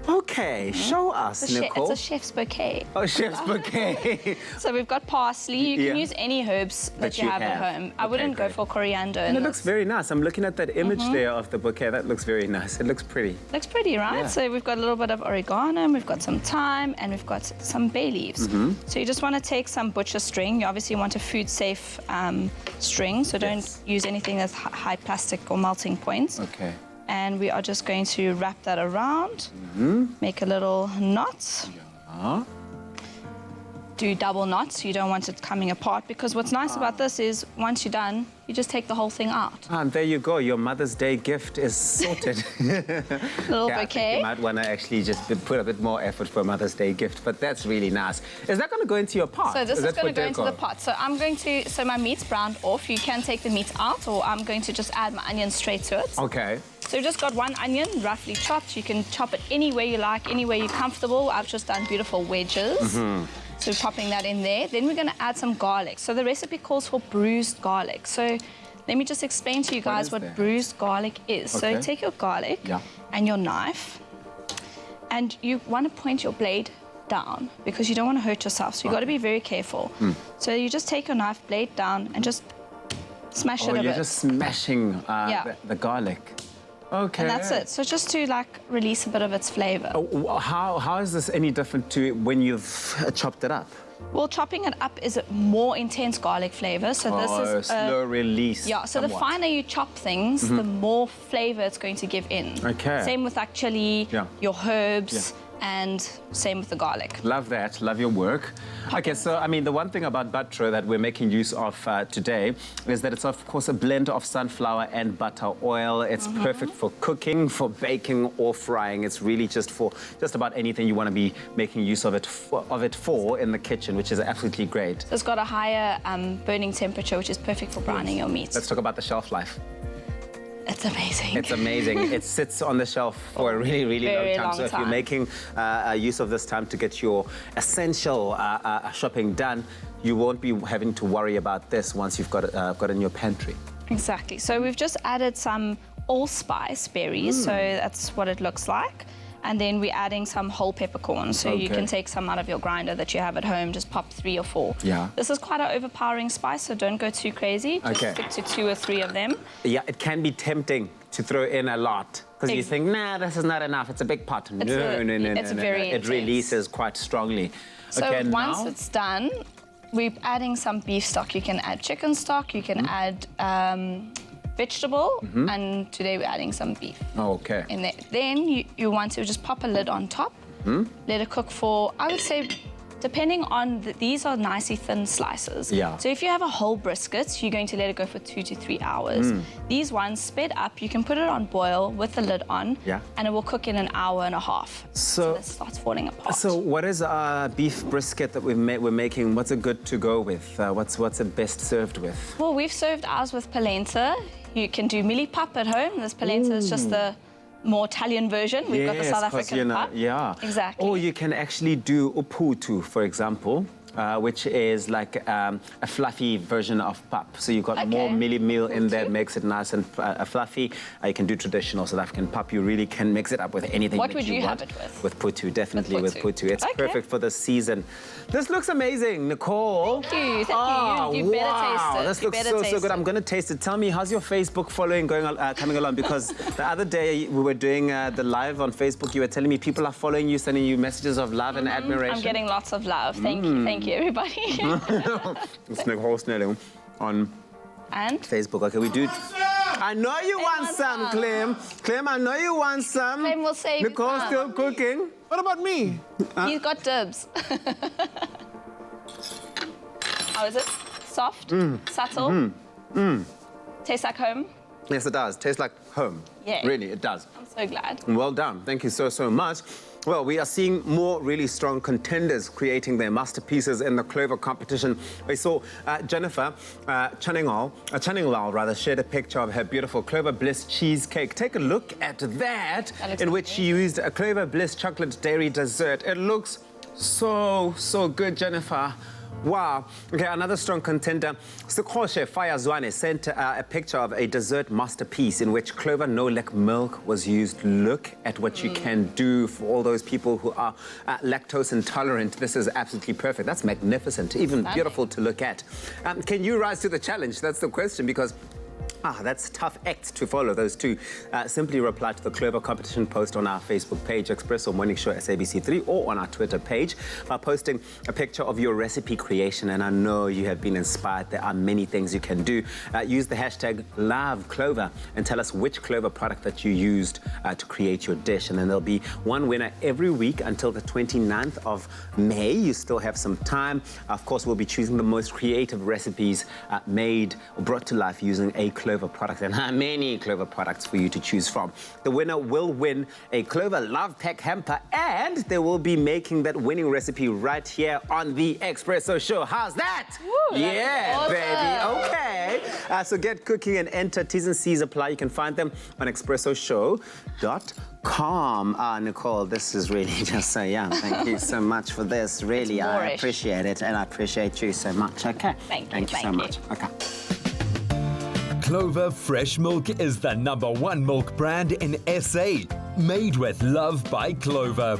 Okay, show us, Nicole. It's a chef's bouquet. Oh, chef's bouquet. So we've got parsley. You can use any herbs that you have at home. I wouldn't go for coriander. And it looks very nice. I'm looking at that image there of the bouquet. That looks very nice. It looks pretty. Looks pretty, right? Yeah. So we've got a little bit of oregano, and we've got some thyme, and we've got some bay leaves. So you just want to take some butcher string. You obviously want a food-safe string, so don't use anything that's high plastic or melting points. Okay. And we are just going to wrap that around, make a little knot. Do double knots, you don't want it coming apart, because what's nice about this is once you're done, you just take the whole thing out. And there you go, your Mother's Day gift is sorted. Little bouquet. I think you might want to actually just put a bit more effort for a Mother's Day gift, but that's really nice. Is that going to go into your pot? So this is going to go into the pot. So so my meat's browned off. You can take the meat out, or I'm going to just add my onion straight to it. Okay. So we've just got one onion, roughly chopped. You can chop it any way you like, any way you're comfortable. I've just done beautiful wedges. So we're popping that in there. Then we're going to add some garlic. So the recipe calls for bruised garlic. So let me just explain to you guys what bruised garlic is. Okay. So take your garlic and your knife, and you want to point your blade down because you don't want to hurt yourself. So you've got to be very careful. So you just take your knife blade down and just smash it a bit. You're just smashing the garlic. Okay. And that's it. So just to like release a bit of its flavor. How is this any different to when you've chopped it up? Well, chopping it up is a more intense garlic flavor. So this is slow release. Yeah. So the finer you chop things, the more flavor it's going to give in. Okay. Same with like chili, your herbs. And same with the garlic. Love that. Love your work. Okay, so I mean, the one thing about butter that we're making use of today is that it's of course a blend of sunflower and butter oil. It's perfect for cooking, for baking, or frying. It's really just about anything you want to be making use of it for in the kitchen, which is absolutely great. So it's got a higher burning temperature, which is perfect for browning your meat. Let's talk about the shelf life. It's amazing. It's amazing. It sits on the shelf for a really, really long time. So if you're making use of this time to get your essential shopping done, you won't be having to worry about this once you've got it in your pantry. Exactly. So we've just added some allspice berries. So that's what it looks like. And then we're adding some whole peppercorns. So you can take some out of your grinder that you have at home, just pop 3 or 4. Yeah. This is quite an overpowering spice, so don't go too crazy. Just stick to 2 or 3 of them. Yeah, it can be tempting to throw in a lot because you think, nah, this is not enough. It's a big pot. No. It's very It releases quite strongly. So okay, once now it's done, we're adding some beef stock. You can add chicken stock. You can add vegetable, and today we're adding some beef in there. Then you want to just pop a lid on top, let it cook for, I would say, depending on, these are nicely thin slices. Yeah. So if you have a whole brisket, you're going to let it go for 2 to 3 hours. These ones, sped up, you can put it on boil with the lid on, and it will cook in an hour and a half. So it starts falling apart. So what is our beef brisket that we're making? What's it good to go with? What's it best served with? Well, we've served ours with polenta. You can do millipap at home. This polenta is just the more Italian version. We've got the South African pap. Yeah. Exactly. Or you can actually do uputu, for example, which is like a fluffy version of pap. So you've got more meal in there, makes it nice and fluffy. You can do traditional South African pap. You really can mix it up with anything What that would you you want. have it with? With putu, definitely with putu. It's perfect for the season. This looks amazing, Nicole. Thank you. Thank you. You better taste it. This looks so good. I'm going to taste it. Tell me, how's your Facebook following coming along? Because the other day we were doing the live on Facebook. You were telling me people are following you, sending you messages of love and admiration. I'm getting lots of love. Thank you. Thank you, everybody. It's Nicole Snelling on Facebook. Okay, we do. I know you want some, Clem. Clem, I know you want some. Clem will save Nicole some. still cooking. What about me? He's got dibs. How is it? Soft? Subtle? Tastes like home? Yes, it does. Tastes like home. Yeah. Really, it does. I'm so glad. Well done. Thank you so much. Well, we are seeing more really strong contenders creating their masterpieces in the Clover competition. We saw Jennifer Channinglal shared a picture of her beautiful Clover Bliss cheesecake. Take a look at that in which she used a Clover Bliss chocolate dairy dessert. It looks so good, Jennifer. Wow. Okay, another strong contender. Sikoshe Fayazwane sent a picture of a dessert masterpiece in which Clover no-lec milk was used. Look at what you can do for all those people who are lactose intolerant. This is absolutely perfect. That's magnificent, even beautiful to look at. Can you rise to the challenge? That's the question, because that's a tough act to follow, those two. Simply reply to the Clover competition post on our Facebook page, Expresso Morning Show SABC3, or on our Twitter page by posting a picture of your recipe creation. And I know you have been inspired. There are many things you can do. Use the hashtag #LoveClover and tell us which Clover product that you used to create your dish. And then there'll be one winner every week until the 29th of May. You still have some time. Of course, we'll be choosing the most creative recipes made or brought to life using a Clover Clover product, and many Clover products for you to choose from. The winner will win a Clover Love Pack hamper, and they will be making that winning recipe right here on the Expresso show. How's that? Woo, yeah, awesome. baby. Okay. So get cooking and enter. T's and C's apply. You can find them on expressoshow.com. Nicole, this is really just so young. Thank you so much for this. Really, I appreciate it, and I appreciate you so much. Okay. Thank you so much. Okay. Clover Fresh Milk is the #1 milk brand in SA. Made with love by Clover.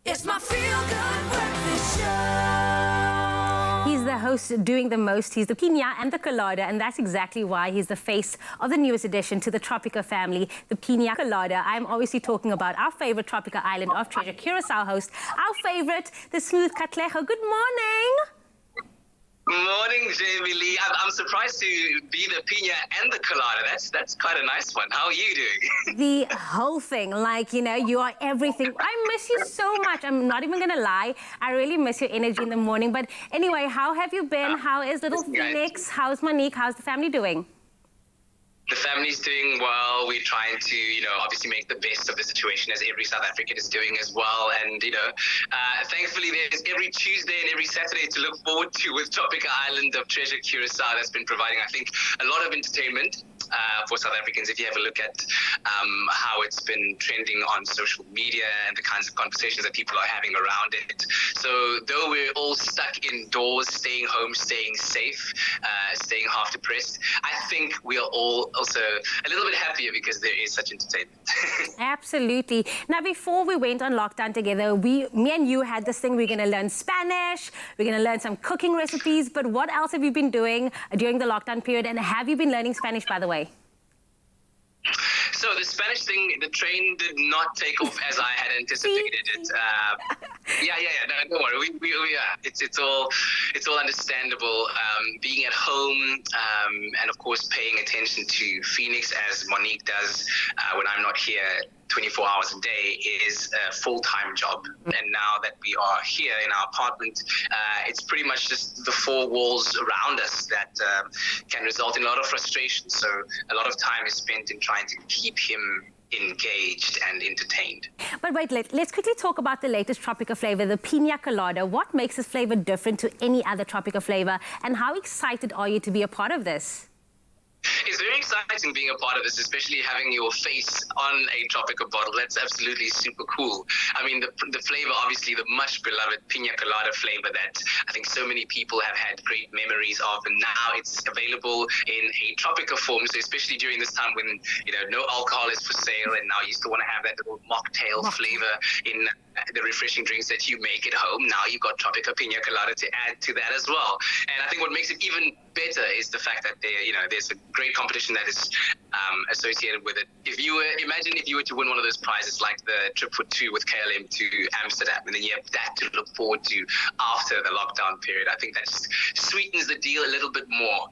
It's my feel-good breakfast show. He's the host doing the most. He's the piña and the colada, and that's exactly why he's the face of the newest addition to the Tropica family, the piña colada. I'm obviously talking about our favorite Tropica Island of Treasure, Curacao host, our favorite, the smooth Katlejo. Good morning. Morning, Jamie Lee. I'm surprised to be the piña and the colada. That's quite a nice one. How are you doing? The whole thing, like, you know, you are everything. I miss you so much. I'm not even gonna lie. I really miss your energy in the morning. But anyway, how have you been? How is little Phoenix? How's Monique? How's the family doing? The family's doing well. We're trying to, obviously make the best of the situation, as every South African is doing as well. And, thankfully there's every Tuesday and every Saturday to look forward to with Tropica Island of Treasure Curacao. That's been providing, I think, a lot of entertainment for South Africans. If you have a look at how it's been trending on social media and the kinds of conversations that people are having around it. So though we're all stuck indoors, staying home, staying safe, staying half depressed, I think we are all also a little bit happier because there is such entertainment. Absolutely. Now, before we went on lockdown together, me and you had this thing. We're going to learn Spanish. We're going to learn some cooking recipes. But what else have you been doing during the lockdown period? And have you been learning Spanish, by the way? So the Spanish thing, the train did not take off as I had anticipated it. Yeah. No, don't worry. It's all understandable. Being at home and of course paying attention to Phoenix as Monique does when I'm not here 24 hours a day is a full-time job. And now that we are here in our apartment, it's pretty much just the four walls around us that can result in a lot of frustration. So a lot of time is spent in trying to keep him engaged and entertained. But wait, let's quickly talk about the latest Tropica flavor, the Pina Colada. What makes this flavor different to any other Tropica flavor, and how excited are you to be a part of this? It's very exciting being a part of this, especially having your face on a Tropica bottle. That's absolutely super cool. I mean, the flavor, obviously, the much beloved Pina Colada flavor that I think so many people have had great memories of, and now it's available in a Tropica form. So especially during this time when, you know, no alcohol is for sale, and now you still want to have that little mocktail flavor in the refreshing drinks that you make at home. Now you've got Tropica Pina Colada to add to that as well. And I think what makes it even better is the fact that there's a great competition that is associated with it. Imagine if you were to win one of those prizes, like the trip for two with KLM to Amsterdam, and then you have that to look forward to after the lockdown period. I think that just sweetens the deal a little bit more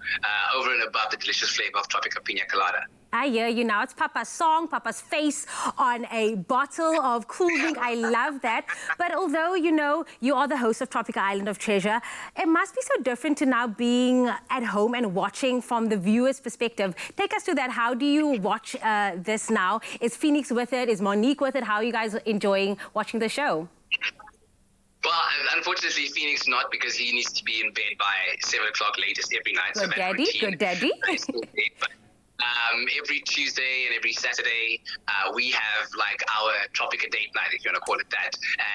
over and above the delicious flavor of Tropica Pina Colada. I hear you now. It's Papa's song, Papa's face on a bottle of cool drink. I love that. But although, you know, you are the host of Tropica Island of Treasure, it must be so different to now being at home and watching from the viewer's perspective. Take us to that. How do you watch this now? Is Phoenix with it? Is Monique with it? How are you guys enjoying watching the show? Well, unfortunately, Phoenix not, because he needs to be in bed by 7 o'clock latest every night. Good daddy, good daddy. Every Tuesday and every Saturday, we have like our Tropica date night, if you want to call it that,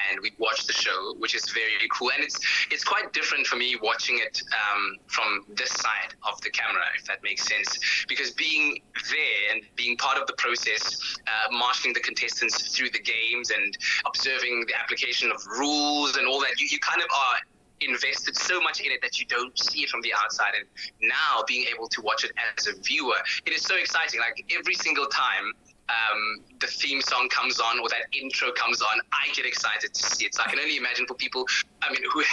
and we watch the show, which is very cool. And it's quite different for me watching it from this side of the camera, if that makes sense, because being there and being part of the process, marshalling the contestants through the games and observing the application of rules and all that, you kind of are invested so much in it that you don't see it from the outside. And now being able to watch it as a viewer, it is so exciting. Like every single time the theme song comes on or that intro comes on, I get excited to see it. So I can only imagine for people, I mean, who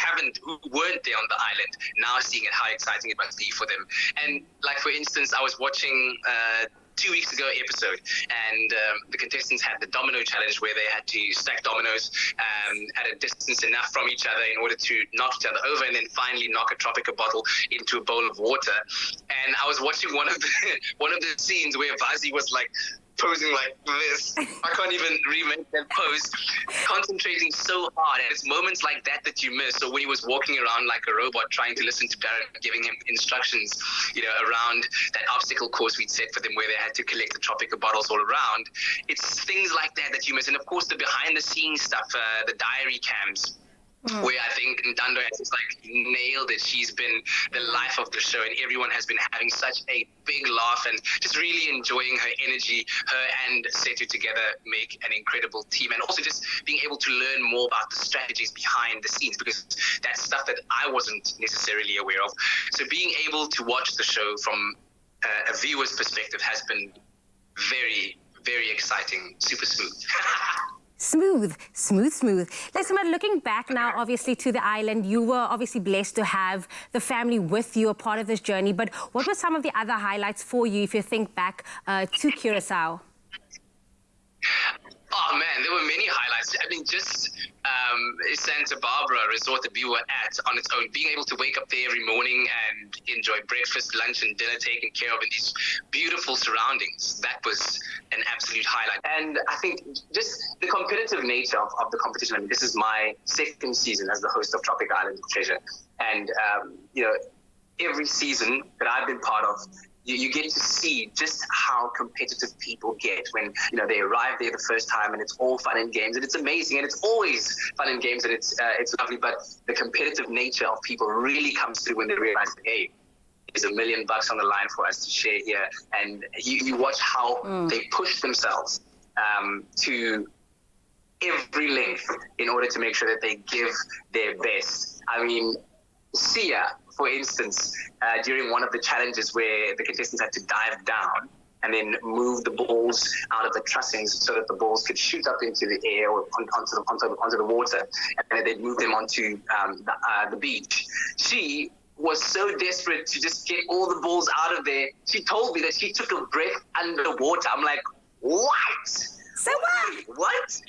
weren't there on the island, now seeing it, how exciting it must be for them. And like, for instance, I was watching 2 weeks ago episode, and the contestants had the domino challenge where they had to stack dominoes at a distance enough from each other in order to knock each other over, and then finally knock a Tropica bottle into a bowl of water. And I was watching one of the scenes where Vazi was like posing like this. I can't even remake that pose. Concentrating so hard, and it's moments like that that you miss. So when he was walking around like a robot, trying to listen to Darren giving him instructions, you know, around that obstacle course we'd set for them, where they had to collect the Tropica bottles all around. It's things like that that you miss, and of course the behind-the-scenes stuff, the diary cams. Where I think Ndando has just like nailed it. She's been the life of the show, and everyone has been having such a big laugh and just really enjoying her energy. Her and Setu together make an incredible team, and also just being able to learn more about the strategies behind the scenes, because that's stuff that I wasn't necessarily aware of. So being able to watch the show from a viewer's perspective has been very, very exciting, super smooth. Smooth, smooth, smooth. Let's come on, looking back now, obviously, to the island. You were obviously blessed to have the family with you, a part of this journey. But what were some of the other highlights for you, if you think back to Curacao? Oh man, there were many highlights. I mean, just Santa Barbara resort that we were at on its own, being able to wake up there every morning and enjoy breakfast, lunch and dinner taken care of in these beautiful surroundings, that was an absolute highlight. And I think just the competitive nature of the competition. I mean, this is my second season as the host of Tropica Island of Treasure, and you know, every season that I've been part of, you get to see just how competitive people get when, you know, they arrive there the first time, and it's all fun and games, and it's amazing, and it's always fun and games, and it's lovely. But the competitive nature of people really comes through when they realize, hey, there's $1 million on the line for us to share here, and you watch how they push themselves to every length in order to make sure that they give their best. I mean, Sia, for instance, during one of the challenges where the contestants had to dive down, and then move the balls out of the trussings so that the balls could shoot up into the air or onto the water, and then they'd move them onto the beach. She was so desperate to just get all the balls out of there. She told me that she took a breath underwater. I'm like, what? So what? What?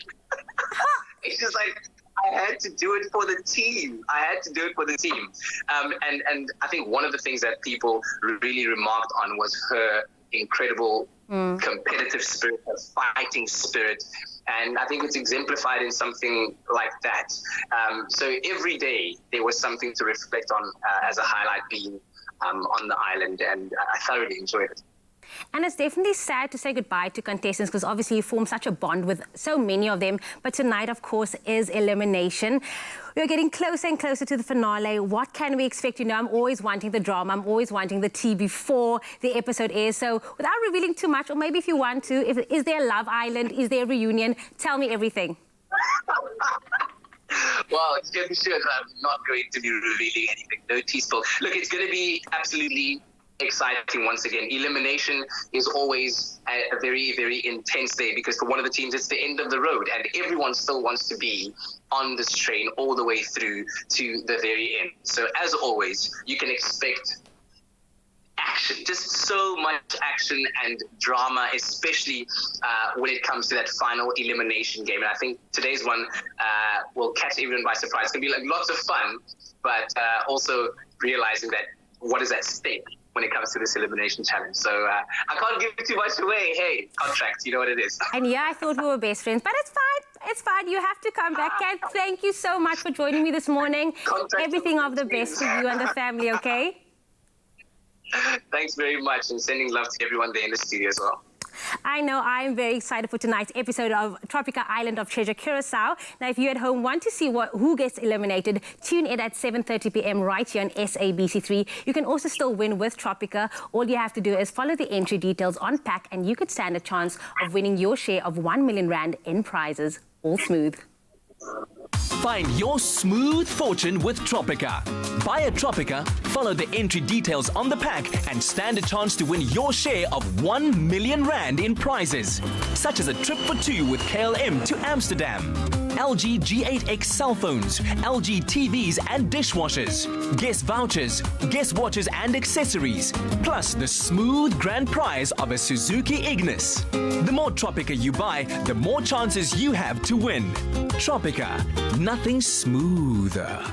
It's just like, I had to do it for the team. I had to do it for the team. And I think one of the things that people really remarked on was her incredible competitive spirit, her fighting spirit. And I think it's exemplified in something like that. So every day there was something to reflect on as a highlight being on the island, and I thoroughly enjoyed it. And it's definitely sad to say goodbye to contestants because obviously you form such a bond with so many of them. But tonight, of course, is elimination. We're getting closer and closer to the finale. What can we expect? You know, I'm always wanting the drama. I'm always wanting the tea before the episode airs. So without revealing too much, or maybe if you want to, is there a Love Island? Is there a reunion? Tell me everything. Well, it's going to be sure that I'm not going to be revealing anything. No tea spill. Look, it's going to be absolutely exciting once again. Elimination is always a very, very intense day because for one of the teams, it's the end of the road and everyone still wants to be on this train all the way through to the very end. So as always, you can expect action, just so much action and drama, especially when it comes to that final elimination game. And I think today's one will catch everyone by surprise. It's going to be like lots of fun, but also realizing that what is at stake when it comes to this elimination challenge. So I can't give too much away. Hey, contract, you know what it is. And yeah, I thought we were best friends, but it's fine. It's fine. You have to come back. Kat, thank you so much for joining me this morning. Everything of the best to you and the family, okay? Thanks very much, and sending love to everyone there in the studio as well. I know I'm very excited for tonight's episode of Tropica Island of Treasure, Curacao. Now, if you at home want to see who gets eliminated, tune in at 7:30 p.m. right here on SABC3. You can also still win with Tropica. All you have to do is follow the entry details on pack and you could stand a chance of winning your share of 1 million rand in prizes. All smooth. Find your smooth fortune with Tropica. Buy a Tropica, follow the entry details on the pack, and stand a chance to win your share of 1 million rand in prizes, such as a trip for two with KLM to Amsterdam, LG G8X cell phones, LG TVs and dishwashers, guest vouchers, guest watches and accessories, plus the smooth grand prize of a Suzuki Ignis. The more Tropica you buy, the more chances you have to win. Tropica, nothing smoother.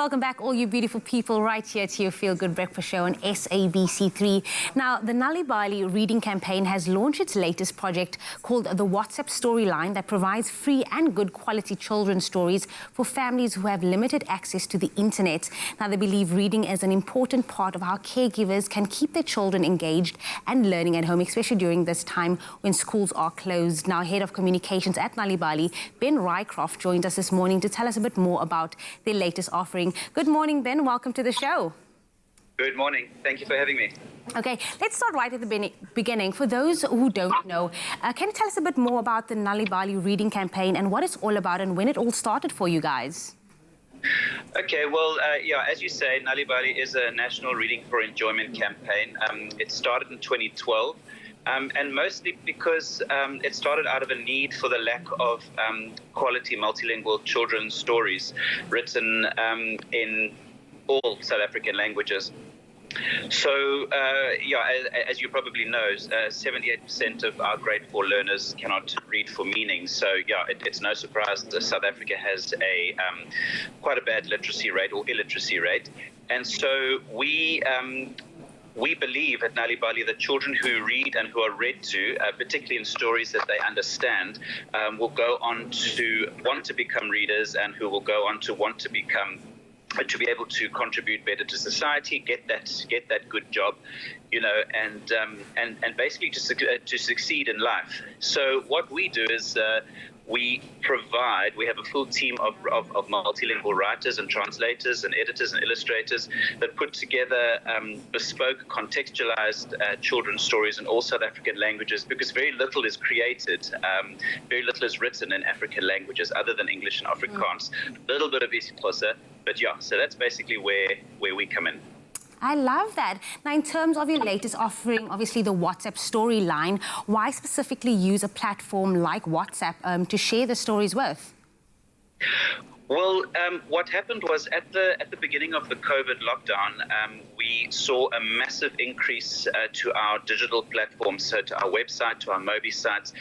Welcome back, all you beautiful people, right here to your Feel Good Breakfast Show on SABC3. Now, the Nali Bali Reading Campaign has launched its latest project called the WhatsApp Storyline that provides free and good quality children's stories for families who have limited access to the internet. Now, they believe reading is an important part of how caregivers can keep their children engaged and learning at home, especially during this time when schools are closed. Now, Head of Communications at Nali Bali, Ben Rycroft, joined us this morning to tell us a bit more about their latest offering. Good morning, Ben. Welcome to the show. Good morning. Thank you for having me. Okay, let's start right at the beginning. For those who don't know, can you tell us a bit more about the Nali Bali Reading Campaign and what it's all about and when it all started for you guys? Okay, well, as you say, Nali Bali is a national Reading for Enjoyment campaign. It started in 2012. And mostly because it started out of a need for the lack of quality multilingual children's stories written in all South African languages. So, as you probably know, 78% of our grade 4 learners cannot read for meaning. So, it's no surprise that South Africa has a quite a bad literacy rate or illiteracy rate. And so we believe at Nali Bali that children who read and who are read to, particularly in stories that they understand, will go on to want to become readers and who will go on to want to become to be able to contribute better to society, get that good job, and basically to succeed in life. So what we do is we have a full team of multilingual writers and translators and editors and illustrators that put together bespoke, contextualized children's stories in all South African languages, because very little is created, very little is written in African languages other than English and Afrikaans, a little bit of isiXhosa, but so that's basically where we come in. I love that. Now, in terms of your latest offering, obviously the WhatsApp Storyline, why specifically use a platform like WhatsApp to share the stories with? Well, what happened was at the beginning of the COVID lockdown, we saw a massive increase to our digital platforms, so to our website, to our Mobi sites,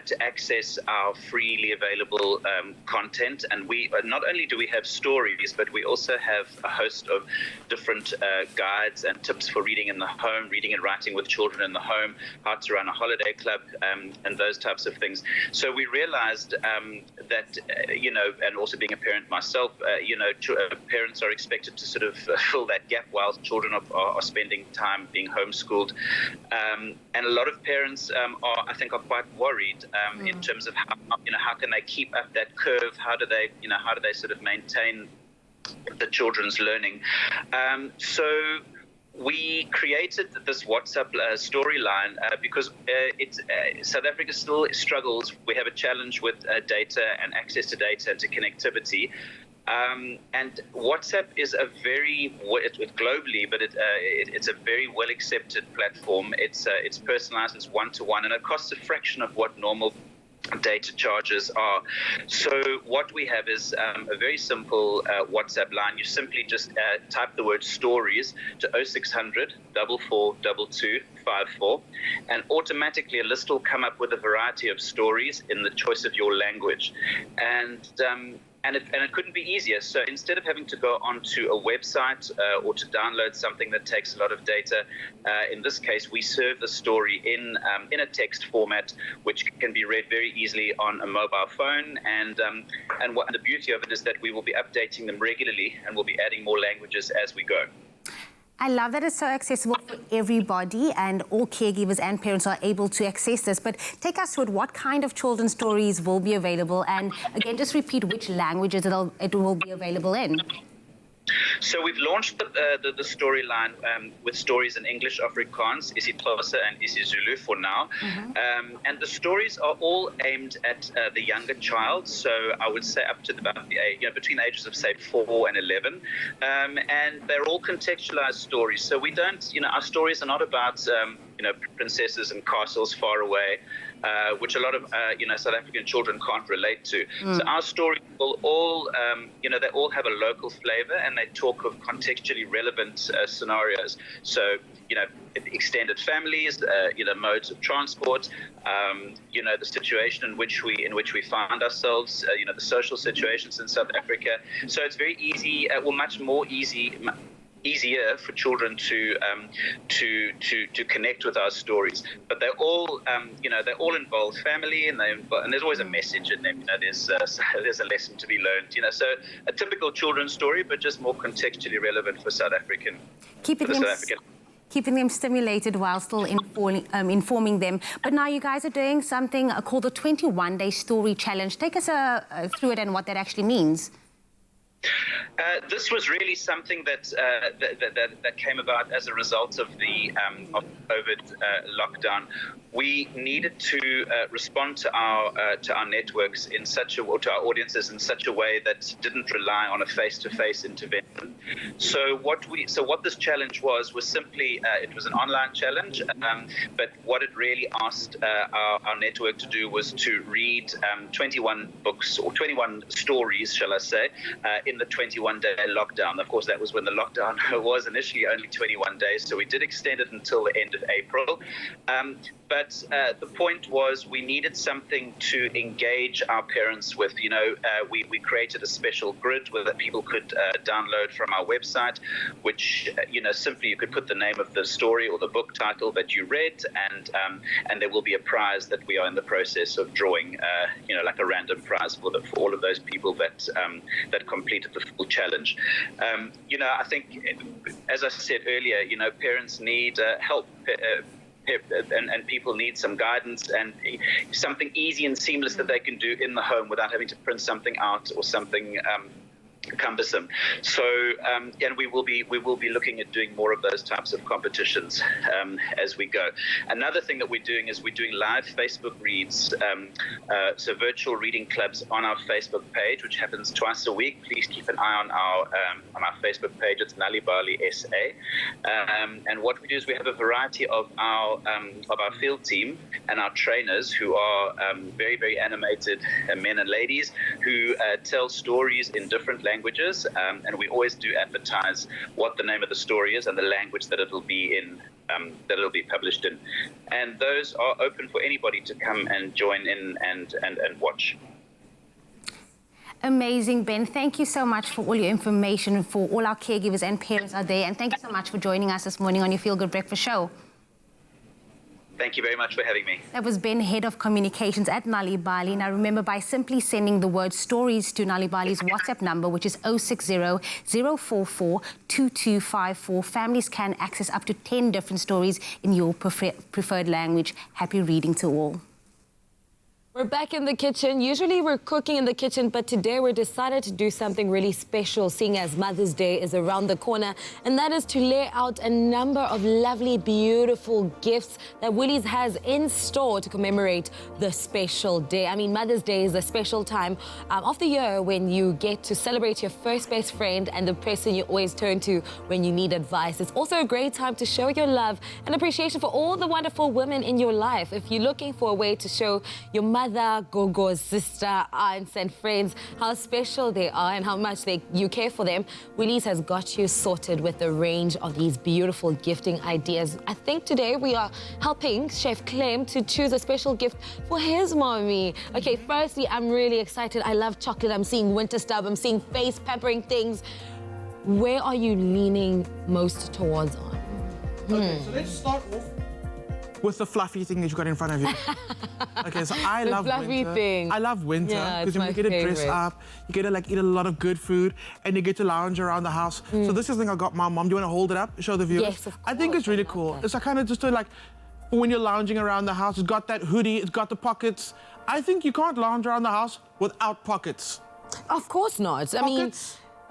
to access our freely available content. And we not only do we have stories, but we also have a host of different guides and tips for reading in the home, reading and writing with children in the home, how to run a holiday club, and those types of things. So we realized that, and also being a parent myself, parents are expected to sort of fill that gap while children are spending time being homeschooled, and a lot of parents are quite worried in terms of how can they keep up that curve? How do they sort of maintain the children's learning? So we created this WhatsApp storyline because South Africa still struggles. We have a challenge with data and access to data and to connectivity. And WhatsApp is a globally, but it's a very well accepted platform. It's personalized, it's one-to-one, and it costs a fraction of what normal data charges are. So what we have is a very simple WhatsApp line. You simply just type the word stories to 0600 4422 54, and automatically a list will come up with a variety of stories in the choice of your language. And it couldn't be easier. So instead of having to go onto a website or to download something that takes a lot of data, in this case, we serve the story in a text format, which can be read very easily on a mobile phone. And the beauty of it is that we will be updating them regularly, and we'll be adding more languages as we go. I love that it's so accessible for everybody and all caregivers and parents are able to access this. But take us through what kind of children's stories will be available, and again, just repeat which languages it will be available in. So we've launched the storyline with stories in English, Afrikaans, isiXhosa, and isiZulu for now. And the stories are all aimed at the younger child. So I would say up to about between the ages of, say, 4 and 11. And they're all contextualized stories. So we don't, our stories are not about, princesses and castles far away, which a lot of, South African children can't relate to. So our stories will all, they all have a local flavor, and they talk of contextually relevant scenarios. So, extended families, modes of transport, the situation in which we find ourselves, the social situations in South Africa. So it's very easy, much more easier for children to connect with our stories. But they're all they all involve family, and there's always a message in them. There's a lesson to be learned. So a typical children's story, but just more contextually relevant for South African. Keeping them stimulated while still informing them. But now you guys are doing something called the 21-day story challenge. Take us through it and what that actually means. This was really something that came about as a result of the COVID lockdown. We needed to respond to our networks to our audiences in such a way that didn't rely on a face-to-face intervention. So what this challenge was simply it was an online challenge, but what it really asked our network to do was to read 21 books or 21 stories, shall I say, in the 21-day lockdown. Of course, that was when the lockdown was initially only 21 days, so we did extend it until the end of April. But the point was we needed something to engage our parents with. We created a special grid that people could download from our website, which, simply you could put the name of the story or the book title that you read, and there will be a prize that we are in the process of drawing, like a random prize for all of those people that completed the full challenge. I think, as I said earlier, parents need help. And people need some guidance and something easy and seamless that they can do in the home without having to print something out or something cumbersome. So and we will be looking at doing more of those types of competitions as we go. Another thing that we're doing is we're doing live Facebook reads, so virtual reading clubs on our Facebook page, which happens twice a week. Please keep an eye on our Facebook page. It's Nali Bali SA, and what we do is we have a variety of our field team and our trainers who are very, very animated men and ladies who tell stories in different languages, and we always do advertise what the name of the story is and the language that it'll be in, that it'll be published in, and those are open for anybody to come and join in and watch. Amazing, Ben. Thank you so much for all your information, for all our caregivers and parents out there, and thank you so much for joining us this morning on your Feel Good Breakfast Show. Thank you very much for having me. That was Ben, Head of Communications at Nali Bali. Now remember, by simply sending the word stories to Nali Bali's WhatsApp number, which is 060-044-2254, families can access up to 10 different stories in your preferred language. Happy reading to all. We're back in the kitchen. Usually we're cooking in the kitchen, but today we decided to do something really special, seeing as Mother's Day is around the corner, and that is to lay out a number of lovely, beautiful gifts that Woolies has in store to commemorate the special day. I mean, Mother's Day is a special time of the year when you get to celebrate your first best friend and the person you always turn to when you need advice. It's also a great time to show your love and appreciation for all the wonderful women in your life. If you're looking for a way to show your mother, gogo's sister, aunts and friends how special they are and how much you care for them, Woolies has got you sorted with a range of these beautiful gifting ideas. I think today we are helping Chef Clem to choose a special gift for his mommy. Okay, firstly, I'm really excited. I love chocolate. I'm seeing winter stuff. I'm seeing face pampering things. Where are you leaning most towards on? Okay, so let's start off with the fluffy thing that you got in front of you. Okay, so I love winter. Thing. I love winter because you get to dress up, you get to eat a lot of good food, and you get to lounge around the house. So this is the thing I got my mom. Do you want to hold it up, show the viewers? Yes, of course. I think it's really cool. It's kind of just when you're lounging around the house, it's got that hoodie, it's got the pockets. I think you can't lounge around the house without pockets. Of course not. I mean,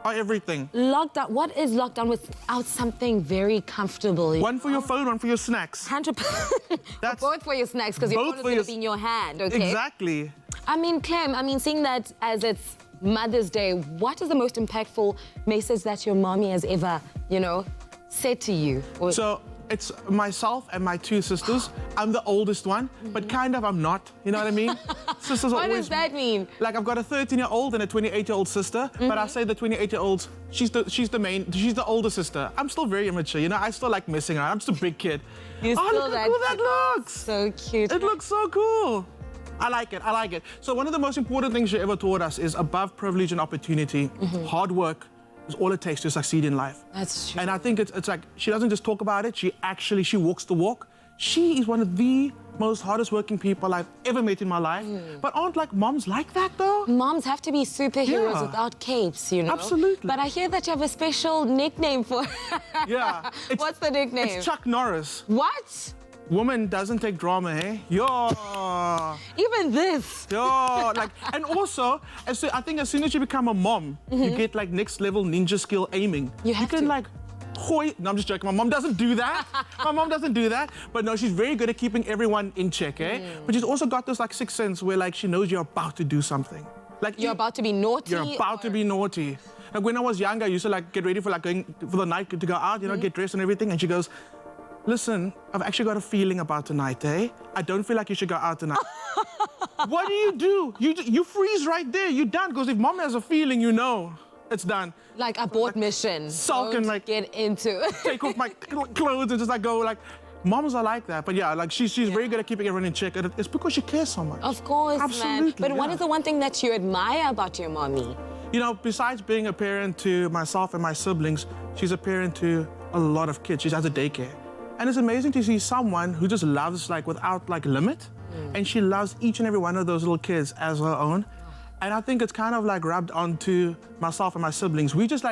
are everything. Lockdown. What is lockdown without something very comfortable? One for your phone, one for your snacks. 100%. That's both for your snacks because your phone is going to be in your hand. Okay. Exactly. I mean, Clem. Seeing that as it's Mother's Day, what is the most impactful message that your mommy has ever, said to you? So it's myself and my two sisters. I'm the oldest one, but kind of I'm not. You know what I mean? Sisters are What always. does that mean? Like I've got a 13-year-old and a 28-year-old sister, but I say the 28-year-old, she's the older sister. I'm still very immature, you know. I still like messing around. I'm just a big kid. You're oh, still look that how cool that looks! So cute. It looks so cool. I like it. I like it. So one of the most important things she ever taught us is above privilege and opportunity, hard work is all it takes to succeed in life. That's true. And I think it's like she doesn't just talk about it. She walks the walk. She is one of the most hardest working people I've ever met in my life. But aren't like moms like that though? Moms have to be superheroes without capes, you know? Absolutely. But I hear that you have a special nickname for her. Yeah. What's the nickname? It's Chuck Norris. What? Woman doesn't take drama, eh? Yo. Even this. Yo. Like, and also, I think as soon as you become a mom, you get like next level ninja skill aiming. You can like, no, I'm just joking. My mom doesn't do that. My mom doesn't do that. But no, she's very good at keeping everyone in check, eh? But she's also got this like sixth sense where like she knows you're about to do something. Like you're about to be naughty. You're about to be naughty. Like when I was younger, I used to like get ready for like going for the night to go out, you know, get dressed and everything. And she goes, listen, I've actually got a feeling about tonight, eh? I don't feel like you should go out tonight. What do? You freeze right there. You're done. Because if mom has a feeling, you know it's done. Like abort mission. Sulk and like get into take off my clothes and just like go like. Moms are like that, but yeah, like she's very good at keeping everyone in check. And it's because she cares so much. Of course, absolutely. Man. But what is the one thing that you admire about your mommy? You know, besides being a parent to myself and my siblings, she's a parent to a lot of kids. She has a daycare. And it's amazing to see someone who just loves like without like limit. And she loves each and every one of those little kids as her own. And I think it's kind of like rubbed onto myself and my siblings. We just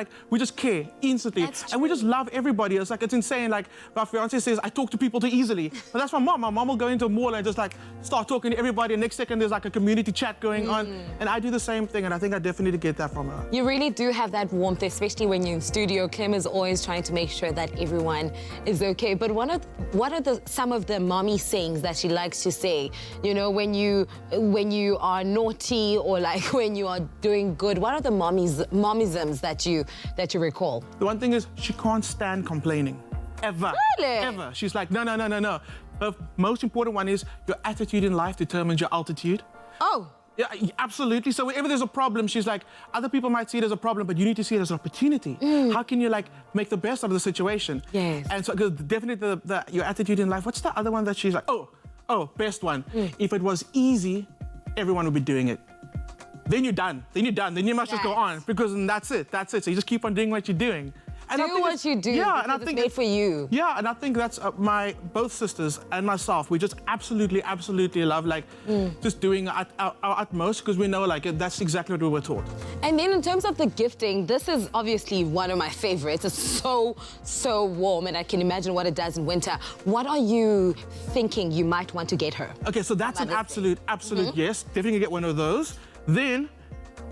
care instantly. And we just love everybody. It's like, it's insane. Like my fiance says, I talk to people too easily. But that's my mom. My mom will go into a mall and just like start talking to everybody. And next second there's like a community chat going on. And I do the same thing. And I think I definitely get that from her. You really do have that warmth, especially when you're in studio. Kim is always trying to make sure that everyone is okay. But what are some of the mommy sayings that she likes to say? You know, when you are naughty or like when you are doing good, what are the mommyisms that you recall? The one thing is she can't stand complaining. Ever. Really? Ever. She's like, no. The most important one is your attitude in life determines your altitude. Oh. Yeah, absolutely. So whenever there's a problem, she's like, other people might see it as a problem, but you need to see it as an opportunity. How can you like make the best of the situation? Yes. And so definitely your attitude in life. What's the other one that she's like, oh, best one. If it was easy, everyone would be doing it. Then you're done. Then you must just go on because that's it. So you just keep on doing what you're doing. And do what you do. Yeah, and I think it's made for you. Yeah, and I think that's my both sisters and myself. We just absolutely love like just doing our utmost because we know like that's exactly what we were taught. And then in terms of the gifting, this is obviously one of my favorites. It's so warm, and I can imagine what it does in winter. What are you thinking you might want to get her? Okay, so that's an absolute yes. Definitely get one of those. Then.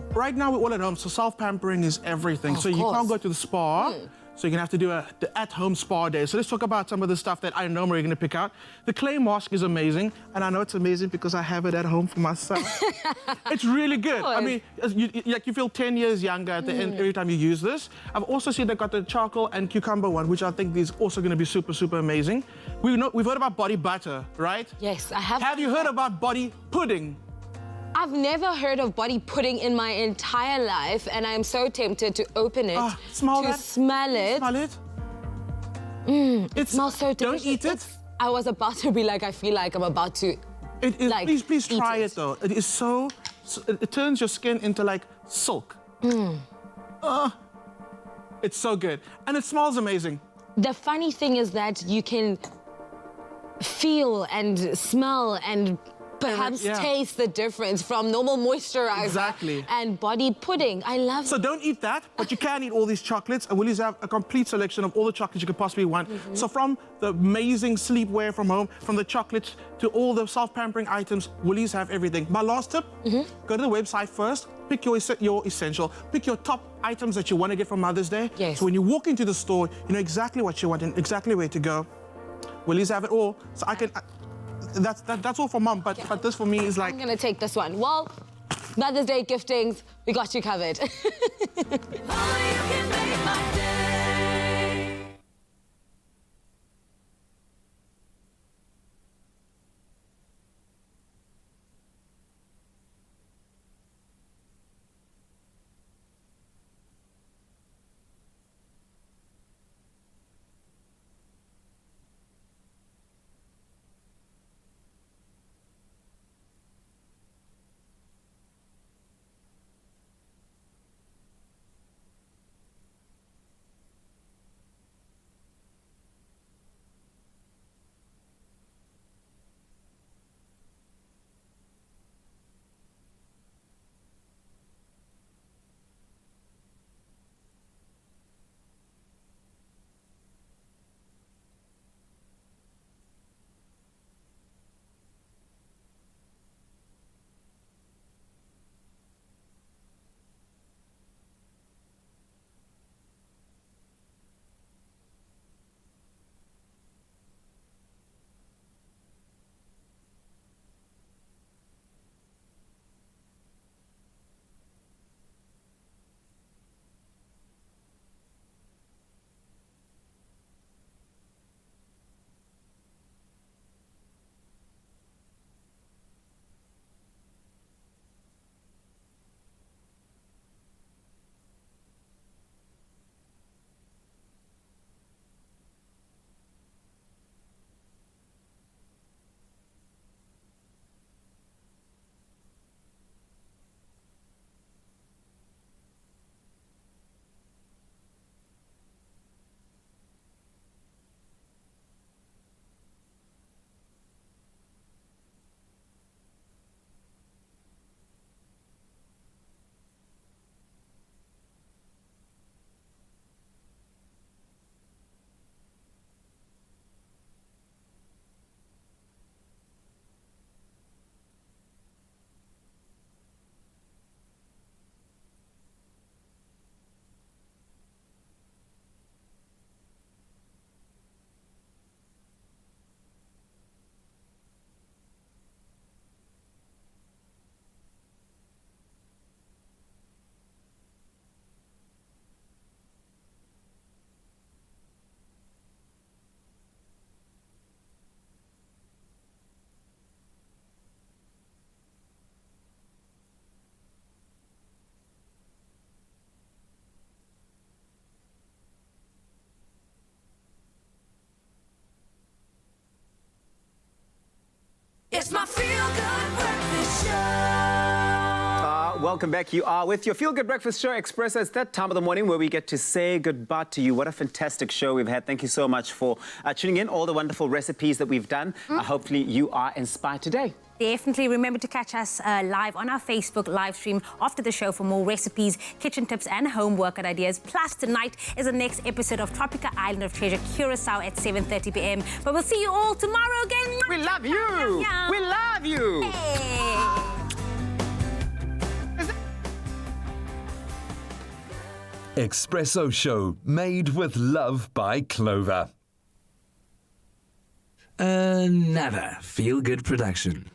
Right now, we're all at home, so self-pampering is everything. So you can't go to the spa, so you're going to have to do the at-home spa day. So let's talk about some of the stuff that I know Marie going to pick out. The clay mask is amazing, and I know it's amazing because I have it at home for myself. It's really good. I mean, you feel 10 years younger at the end every time you use this. I've also seen they've got the charcoal and cucumber one, which I think is also going to be super amazing. We've heard about body butter, right? Yes, I have. Have you heard about body pudding? I've never heard of body pudding in my entire life, and I'm so tempted to open it, smell it. Smell it. It smells so delicious. Don't eat it. I was about to be like, I feel like I'm about to. It is. Like, please try it though. It is so. It turns your skin into like silk. It's so good, and it smells amazing. The funny thing is that you can feel and smell and perhaps taste the difference from normal moisturizer and body pudding. I love it. So don't eat that, but you can eat all these chocolates, and Woolies have a complete selection of all the chocolates you could possibly want. So from the amazing sleepwear from home, from the chocolates to all the self-pampering items, Woolies have everything. My last tip, go to the website first, pick your essential, pick your top items that you want to get for Mother's Day. Yes. So when you walk into the store, you know exactly what you want and exactly where to go. Woolies have it all. So I can... That's all for Mum, but this for me is like... I'm gonna take this one. Well, Mother's Day giftings, we got you covered. welcome back. You are with your Feel Good Breakfast show, Expresso. It's that time of the morning where we get to say goodbye to you. What a fantastic show we've had. Thank you so much for tuning in, all the wonderful recipes that we've done. Hopefully you are inspired today. Definitely remember to catch us live on our Facebook live stream after the show for more recipes, kitchen tips and home workout ideas. Plus tonight is the next episode of Tropica Island of Treasure, Curacao at 7:30 p.m. But we'll see you all tomorrow again. We love you. We love you. Hey. Expresso Show, made with love by Clover. Another feel-good production.